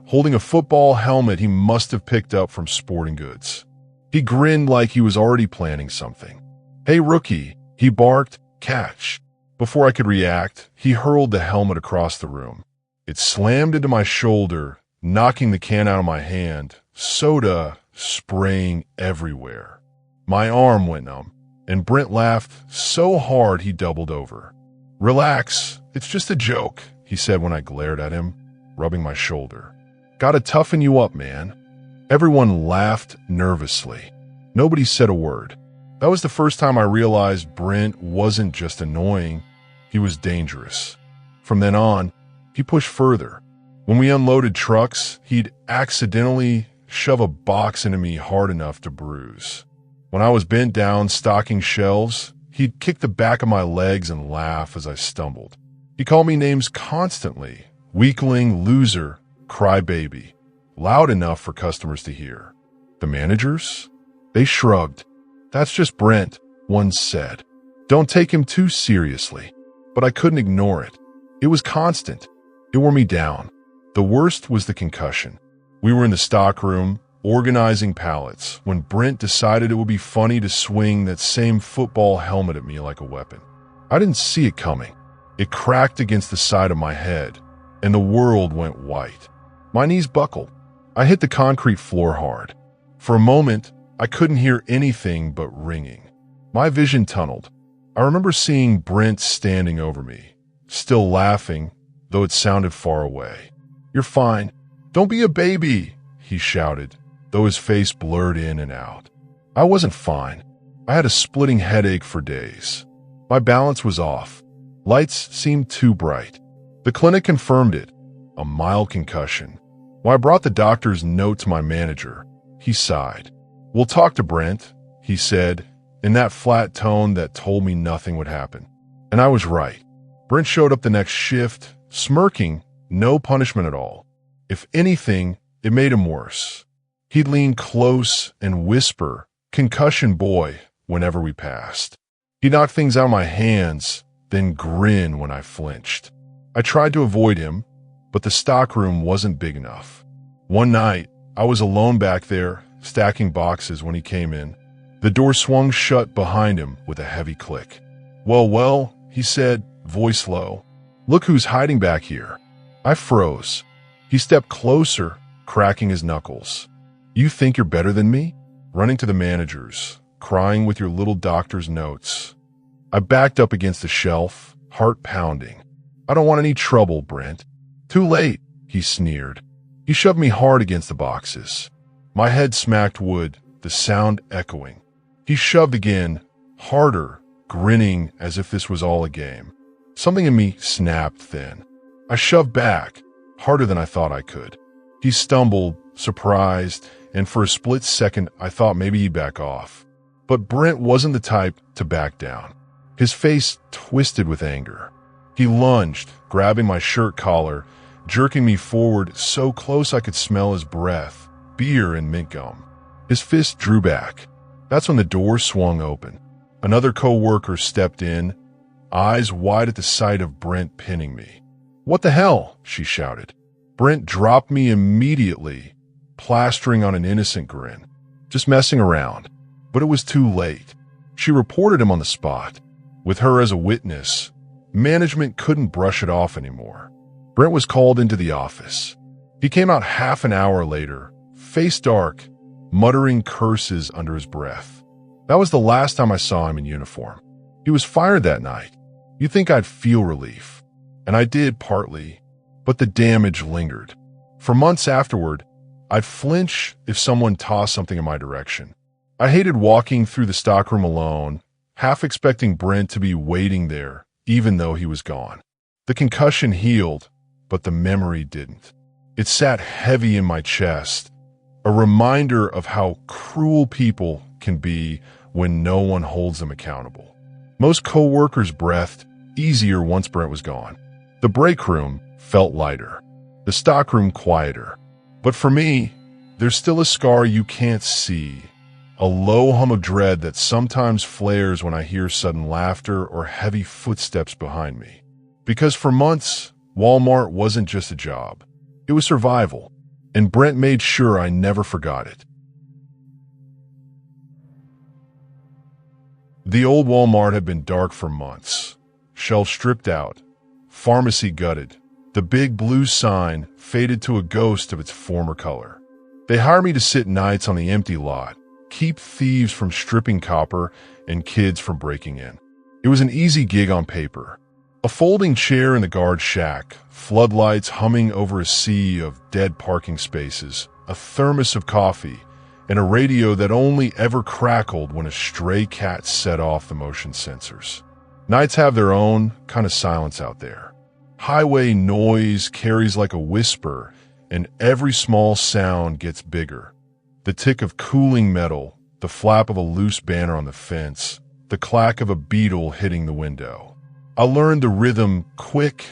A: holding a football helmet he must have picked up from sporting goods. He grinned like he was already planning something. "Hey, rookie," he barked, "catch." Before I could react, he hurled the helmet across the room. It slammed into my shoulder, knocking the can out of my hand, soda spraying everywhere. My arm went numb, and Brent laughed so hard he doubled over. "Relax, it's just a joke," he said when I glared at him, rubbing my shoulder. "Gotta toughen you up, man." Everyone laughed nervously. Nobody said a word. That was the first time I realized Brent wasn't just annoying, he was dangerous. From then on, he pushed further. When we unloaded trucks, he'd accidentally shove a box into me hard enough to bruise. When I was bent down stocking shelves, he'd kick the back of my legs and laugh as I stumbled. He called me names constantly: weakling, loser, crybaby, loud enough for customers to hear. The managers? They shrugged. "That's just Brent," one said. "Don't take him too seriously." But I couldn't ignore it. It was constant. It wore me down. The worst was the concussion. We were in the stockroom, organizing pallets, when Brent decided it would be funny to swing that same football helmet at me like a weapon. I didn't see it coming. It cracked against the side of my head, and the world went white. My knees buckled. I hit the concrete floor hard. For a moment, I couldn't hear anything but ringing. My vision tunneled. I remember seeing Brent standing over me, still laughing, though it sounded far away. "You're fine. Don't be a baby," he shouted, though his face blurred in and out. I wasn't fine. I had a splitting headache for days. My balance was off. Lights seemed too bright. The clinic confirmed it, a mild concussion. When I brought the doctor's note to my manager, he sighed. "We'll talk to Brent," he said, in that flat tone that told me nothing would happen. And I was right. Brent showed up the next shift, smirking, no punishment at all. If anything, it made him worse. He'd lean close and whisper, "Concussion boy," whenever we passed. He knocked things out of my hands, then grin when I flinched. I tried to avoid him, but the stockroom wasn't big enough. One night, I was alone back there, stacking boxes when he came in. The door swung shut behind him with a heavy click. Well, he said, voice low. "Look who's hiding back here." I froze. He stepped closer, cracking his knuckles. "You think you're better than me?" Running to the managers, crying with your little doctor's notes. I backed up against the shelf, heart pounding. "I don't want any trouble, Brent." "Too late," he sneered. He shoved me hard against the boxes. My head smacked wood, the sound echoing. He shoved again, harder, grinning as if this was all a game. Something in me snapped then. I shoved back, harder than I thought I could. He stumbled, surprised, and for a split second I thought maybe he'd back off. But Brent wasn't the type to back down. His face twisted with anger. He lunged, grabbing my shirt collar, jerking me forward so close I could smell his breath, beer and mint gum. His fist drew back. That's when the door swung open. Another co-worker stepped in, eyes wide at the sight of Brent pinning me. "What the hell?" she shouted. Brent dropped me immediately, plastering on an innocent grin. Just messing around. But it was too late. She reported him on the spot. With her as a witness, management couldn't brush it off anymore. Brent was called into the office. He came out half an hour later, face dark, muttering curses under his breath. That was the last time I saw him in uniform. He was fired that night. You'd think I'd feel relief. And I did partly, but the damage lingered. For months afterward, I'd flinch if someone tossed something in my direction. I hated walking through the stockroom alone, half expecting Brent to be waiting there, even though he was gone. The concussion healed, but the memory didn't. It sat heavy in my chest, a reminder of how cruel people can be when no one holds them accountable. Most co-workers breathed easier once Brent was gone. The break room felt lighter, the stockroom quieter. But for me, there's still a scar you can't see, a low hum of dread that sometimes flares when I hear sudden laughter or heavy footsteps behind me. Because for months, Walmart wasn't just a job. It was survival, and Brent made sure I never forgot it. The old Walmart had been dark for months. Shelves stripped out, pharmacy gutted. The big blue sign faded to a ghost of its former color. They hired me to sit nights on the empty lot, keep thieves from stripping copper and kids from breaking in. It was an easy gig on paper. A folding chair in the guard shack, floodlights humming over a sea of dead parking spaces, a thermos of coffee, and a radio that only ever crackled when a stray cat set off the motion sensors. Nights have their own kind of silence out there. Highway noise carries like a whisper, and every small sound gets bigger. The tick of cooling metal, the flap of a loose banner on the fence, the clack of a beetle hitting the window. I learned the rhythm quick,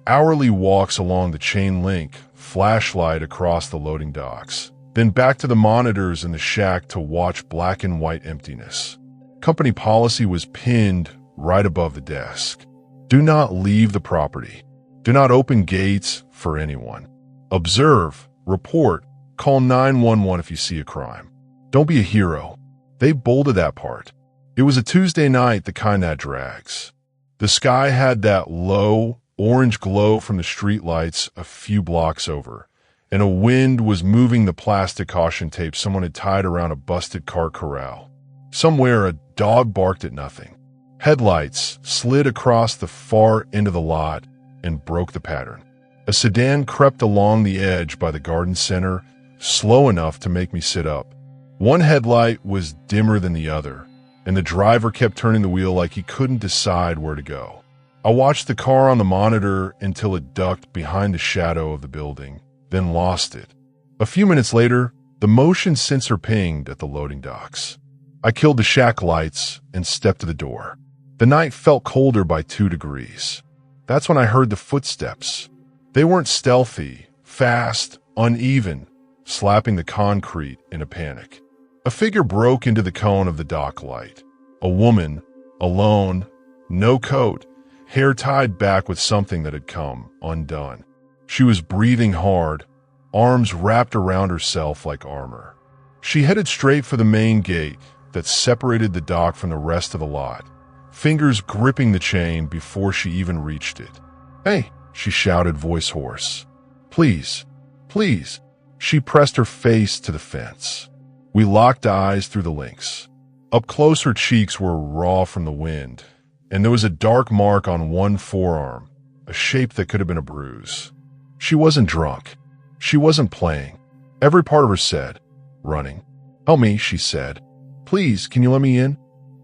A: hourly walks along the chain link, flashlight across the loading docks, then back to the monitors in the shack to watch black and white emptiness. Company policy was pinned right above the desk. Do not leave the property. Do not open gates for anyone. Observe, report, call 911 if you see a crime. Don't be a hero. They bolded that part. It was a Tuesday night, the kind that drags. The sky had that low, orange glow from the streetlights a few blocks over, and a wind was moving the plastic caution tape someone had tied around a busted car corral. Somewhere, a dog barked at nothing. Headlights slid across the far end of the lot and broke the pattern. A sedan crept along the edge by the garden center, slow enough to make me sit up. One headlight was dimmer than the other, and the driver kept turning the wheel like he couldn't decide where to go. I watched the car on the monitor until it ducked behind the shadow of the building, then lost it. A few minutes later, the motion sensor pinged at the loading docks. I killed the shack lights and stepped to the door. The night felt colder by 2 degrees. That's when I heard the footsteps. They weren't stealthy, fast, uneven, slapping the concrete in a panic. A figure broke into the cone of the dock light. A woman, alone, no coat, hair tied back with something that had come undone. She was breathing hard, arms wrapped around herself like armor. She headed straight for the main gate that separated the dock from the rest of the lot, fingers gripping the chain before she even reached it. "Hey," she shouted, voice hoarse. "Please, please." She pressed her face to the fence. We locked eyes through the links. Up close, her cheeks were raw from the wind, and there was a dark mark on one forearm, a shape that could have been a bruise. She wasn't drunk. She wasn't playing. Every part of her said, "Running." "Help me," she said. "Please, can you let me in?"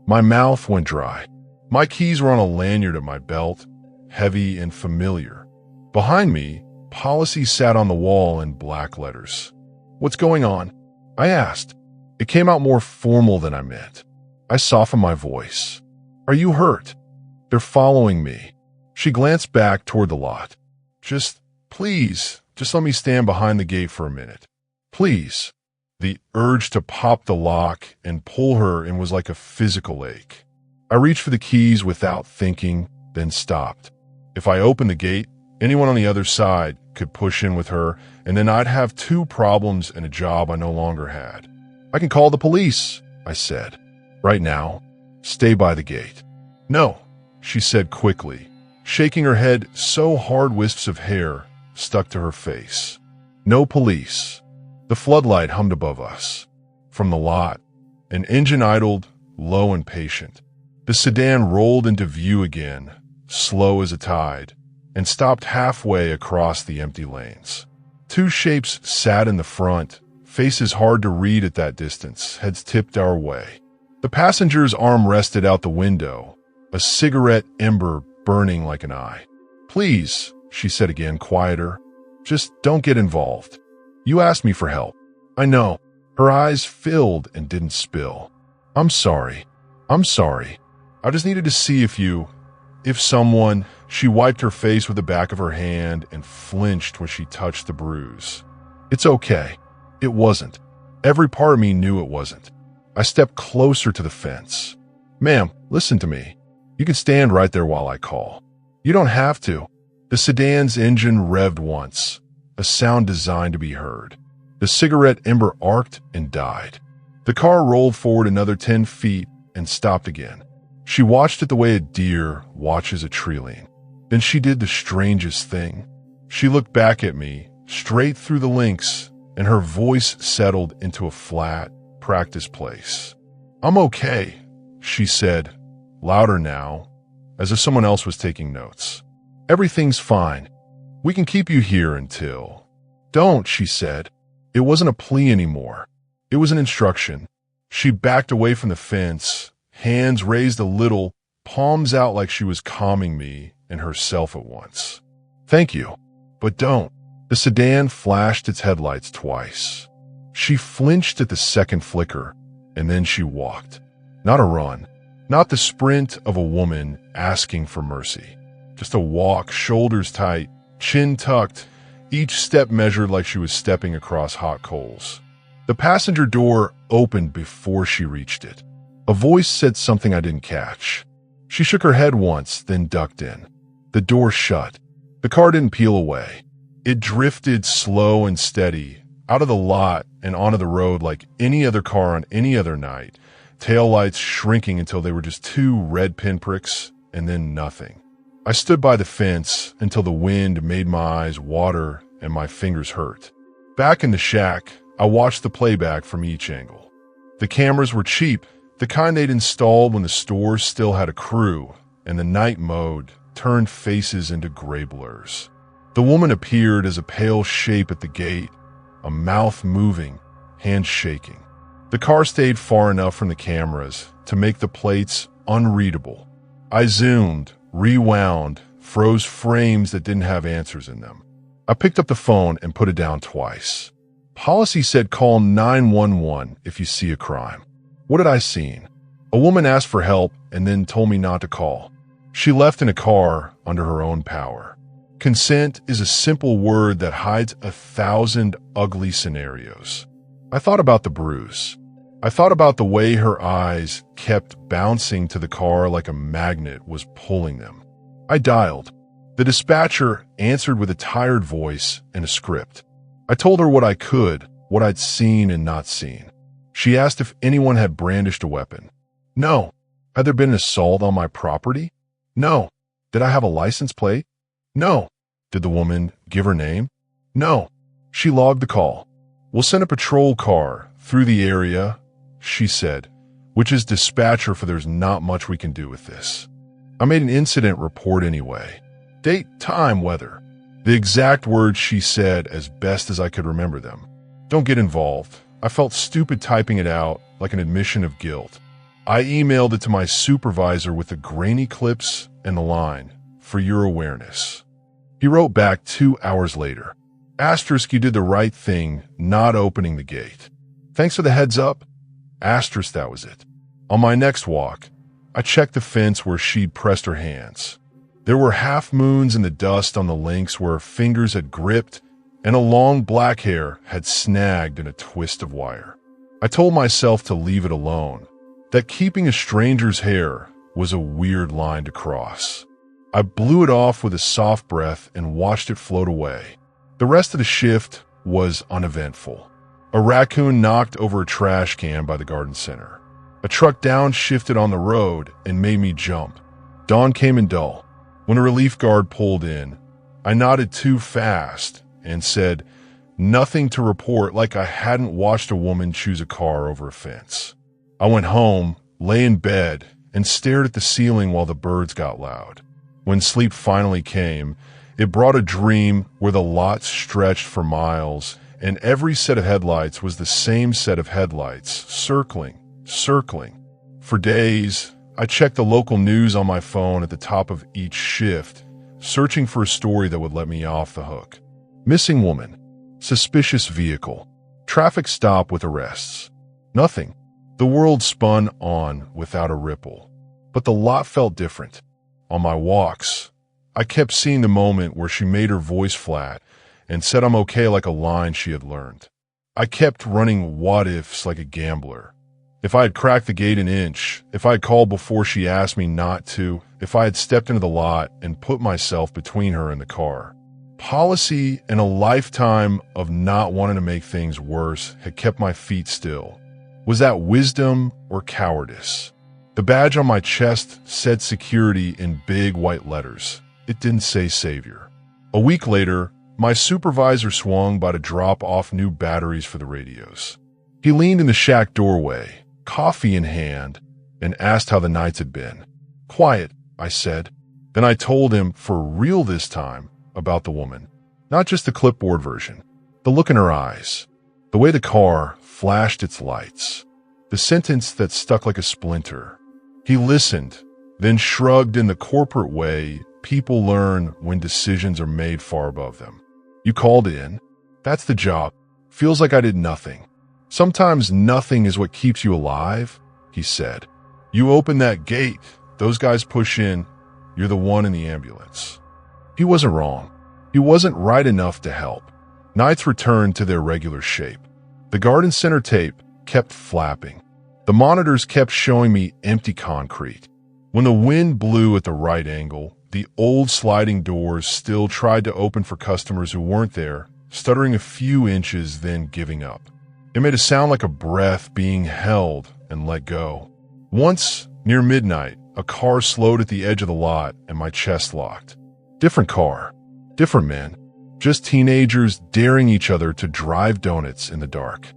A: My mouth went dry. My keys were on a lanyard at my belt, heavy and familiar. Behind me, policy sat on the wall in black letters. "What's going on?" I asked. It came out more formal than I meant. I softened my voice. "Are you hurt?" "They're following me." She glanced back toward the lot. Please, just let me stand behind the gate for a minute. Please." The urge to pop the lock and pull her in was like a physical ache. I reached for the keys without thinking, then stopped. If I opened the gate, anyone on the other side could push in with her, and then I'd have 2 problems and a job I no longer had. "I can call the police," I said. "Right now, stay by the gate." "No," she said quickly, shaking her head so hard wisps of hair stuck to her face. "No police." The floodlight hummed above us. From the lot, an engine idled, low and patient. The sedan rolled into view again, slow as a tide, and stopped halfway across the empty lanes. 2 shapes sat in the front, faces hard to read at that distance, heads tipped our way. The passenger's arm rested out the window, a cigarette ember burning like an eye. "Please," she said again, quieter. "Just don't get involved. You asked me for help." "I know." Her eyes filled and didn't spill. I'm sorry. I just needed to see if someone..." She wiped her face with the back of her hand and flinched when she touched the bruise. "It's okay." It wasn't. Every part of me knew it wasn't. I stepped closer to the fence. "Ma'am, listen to me. You can stand right there while I call." "You don't have to." The sedan's engine revved once, a sound designed to be heard. The cigarette ember arced and died. The car rolled forward another 10 feet and stopped again. She watched it the way a deer watches a treeling. Then she did the strangest thing. She looked back at me, straight through the links, and her voice settled into a flat, practiced place. "I'm okay," she said, louder now, as if someone else was taking notes. "Everything's fine. We can keep you here until..." "Don't," she said. It wasn't a plea anymore. It was an instruction. She backed away from the fence, hands raised a little, palms out like she was calming me and herself at once. "Thank you, but don't." The sedan flashed its headlights twice. She flinched at the second flicker, and then she walked. Not a run, not the sprint of a woman asking for mercy. Just a walk, shoulders tight, chin tucked, each step measured like she was stepping across hot coals. The passenger door opened before she reached it. A voice said something I didn't catch. She shook her head once, then ducked in. The door shut. The car didn't peel away. It drifted slow and steady, out of the lot and onto the road like any other car on any other night, taillights shrinking until they were just 2 red pinpricks, and then nothing. I stood by the fence until the wind made my eyes water and my fingers hurt. Back in the shack, I watched the playback from each angle. The cameras were cheap, the kind they'd installed when the store still had a crew, and the night mode turned faces into gray blurs. The woman appeared as a pale shape at the gate, a mouth moving, hands shaking. The car stayed far enough from the cameras to make the plates unreadable. I zoomed, rewound, froze frames that didn't have answers in them. I picked up the phone and put it down twice. Policy said call 911 if you see a crime. What had I seen? A woman asked for help and then told me not to call. She left in a car under her own power. Consent is a simple word that hides 1,000 ugly scenarios. I thought about the bruise. I thought about the way her eyes kept bouncing to the car like a magnet was pulling them. I dialed. The dispatcher answered with a tired voice and a script. I told her what I could, what I'd seen and not seen. She asked if anyone had brandished a weapon. No. Had there been an assault on my property? No. Did I have a license plate? No. Did the woman give her name? No. She logged the call. We'll send a patrol car through the area, she said, which is dispatcher for there's not much we can do with this. I made an incident report anyway. Date, time, weather. The exact words she said as best as I could remember them. Don't get involved. I felt stupid typing it out like an admission of guilt. I emailed it to my supervisor with the grainy clips and the line, for your awareness. He wrote back 2 hours later. Asterisk, you did the right thing, not opening the gate. Thanks for the heads up. Asterisk, that was it. On my next walk, I checked the fence where she'd pressed her hands. There were half moons in the dust on the links where her fingers had gripped and a long black hair had snagged in a twist of wire. I told myself to leave it alone, that keeping a stranger's hair was a weird line to cross. I blew it off with a soft breath and watched it float away. The rest of the shift was uneventful. A raccoon knocked over a trash can by the garden center. A truck downshifted on the road and made me jump. Dawn came in dull. When a relief guard pulled in, I nodded too fast and said nothing to report, like I hadn't watched a woman choose a car over a fence. I went home, lay in bed, and stared at the ceiling while the birds got loud. When sleep finally came, it brought a dream where the lot stretched for miles, and every set of headlights was the same set of headlights, circling. For days, I checked the local news on my phone at the top of each shift, searching for a story that would let me off the hook. Missing woman. Suspicious vehicle. Traffic stop with arrests. Nothing. The world spun on without a ripple. But the lot felt different. On my walks, I kept seeing the moment where she made her voice flat and said I'm okay like a line she had learned. I kept running what-ifs like a gambler. If I had cracked the gate an inch, if I had called before she asked me not to, if I had stepped into the lot and put myself between her and the car. Policy and a lifetime of not wanting to make things worse had kept my feet still. Was that wisdom or cowardice? The badge on my chest said security in big white letters. It didn't say savior. A week later, my supervisor swung by to drop off new batteries for the radios. He leaned in the shack doorway, coffee in hand, and asked how the nights had been. Quiet, I said. Then I told him, for real this time, about the woman. Not just the clipboard version. The look in her eyes. The way the car flashed its lights. The sentence that stuck like a splinter. He listened, then shrugged in the corporate way people learn when decisions are made far above them. You called in. That's the job. Feels like I did nothing. Sometimes nothing is what keeps you alive, he said. You open that gate, those guys push in, you're the one in the ambulance. He wasn't wrong. He wasn't right enough to help. Nights returned to their regular shape. The garden center tape kept flapping. The monitors kept showing me empty concrete. When the wind blew at the right angle, the old sliding doors still tried to open for customers who weren't there, stuttering a few inches, then giving up. It made a sound like a breath being held and let go. Once, near midnight, a car slowed at the edge of the lot and my chest locked. Different car, different men, just teenagers daring each other to drive donuts in the dark.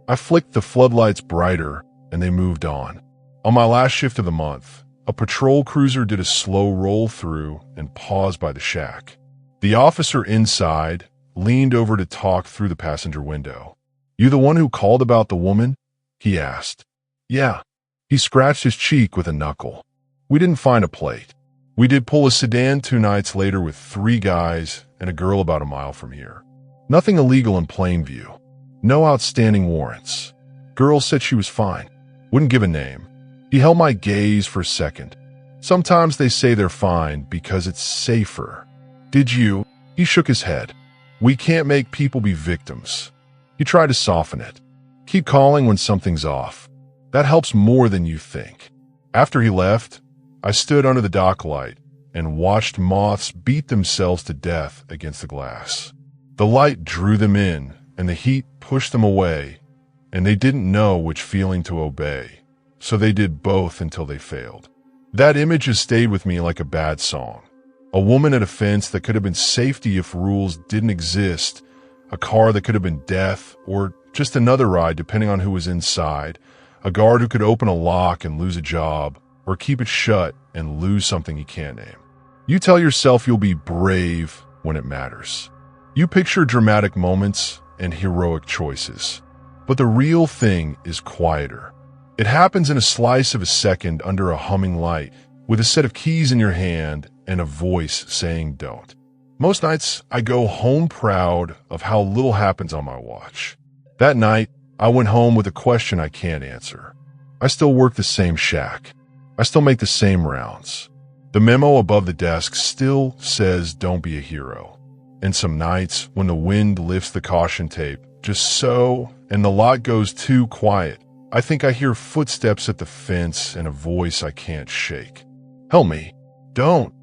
A: I flicked the floodlights brighter and they moved on. On my last shift of the month, a patrol cruiser did a slow roll through and paused by the shack. The officer inside leaned over to talk through the passenger window. You the one who called about the woman? he asked. Yeah. He scratched his cheek with a knuckle. We didn't find a plate. We did pull a sedan 2 nights later with 3 guys and a girl about a mile from here. Nothing illegal in plain view. No outstanding warrants. Girl said she was fine. Wouldn't give a name. He held my gaze for a second. Sometimes they say they're fine because it's safer. Did you? He shook his head. We can't make people be victims. He tried to soften it. Keep calling when something's off. That helps more than you think. After he left, I stood under the dock light and watched moths beat themselves to death against the glass. The light drew them in, and the heat pushed them away, and they didn't know which feeling to obey, so they did both until they failed. That image has stayed with me like a bad song. A woman at a fence that could have been safety if rules didn't exist, a car that could have been death, or just another ride depending on who was inside, a guard who could open a lock and lose a job, or keep it shut and lose something he can't name. You tell yourself you'll be brave when it matters. You picture dramatic moments and heroic choices. But the real thing is quieter. It happens in a slice of a second under a humming light, with a set of keys in your hand and a voice saying don't. Most nights, I go home proud of how little happens on my watch. That night, I went home with a question I can't answer. I still work the same shack. I still make the same rounds. The memo above the desk still says don't be a hero. And some nights, when the wind lifts the caution tape, just so, and the lot goes too quiet, I think I hear footsteps at the fence and a voice I can't shake. Help me. Don't.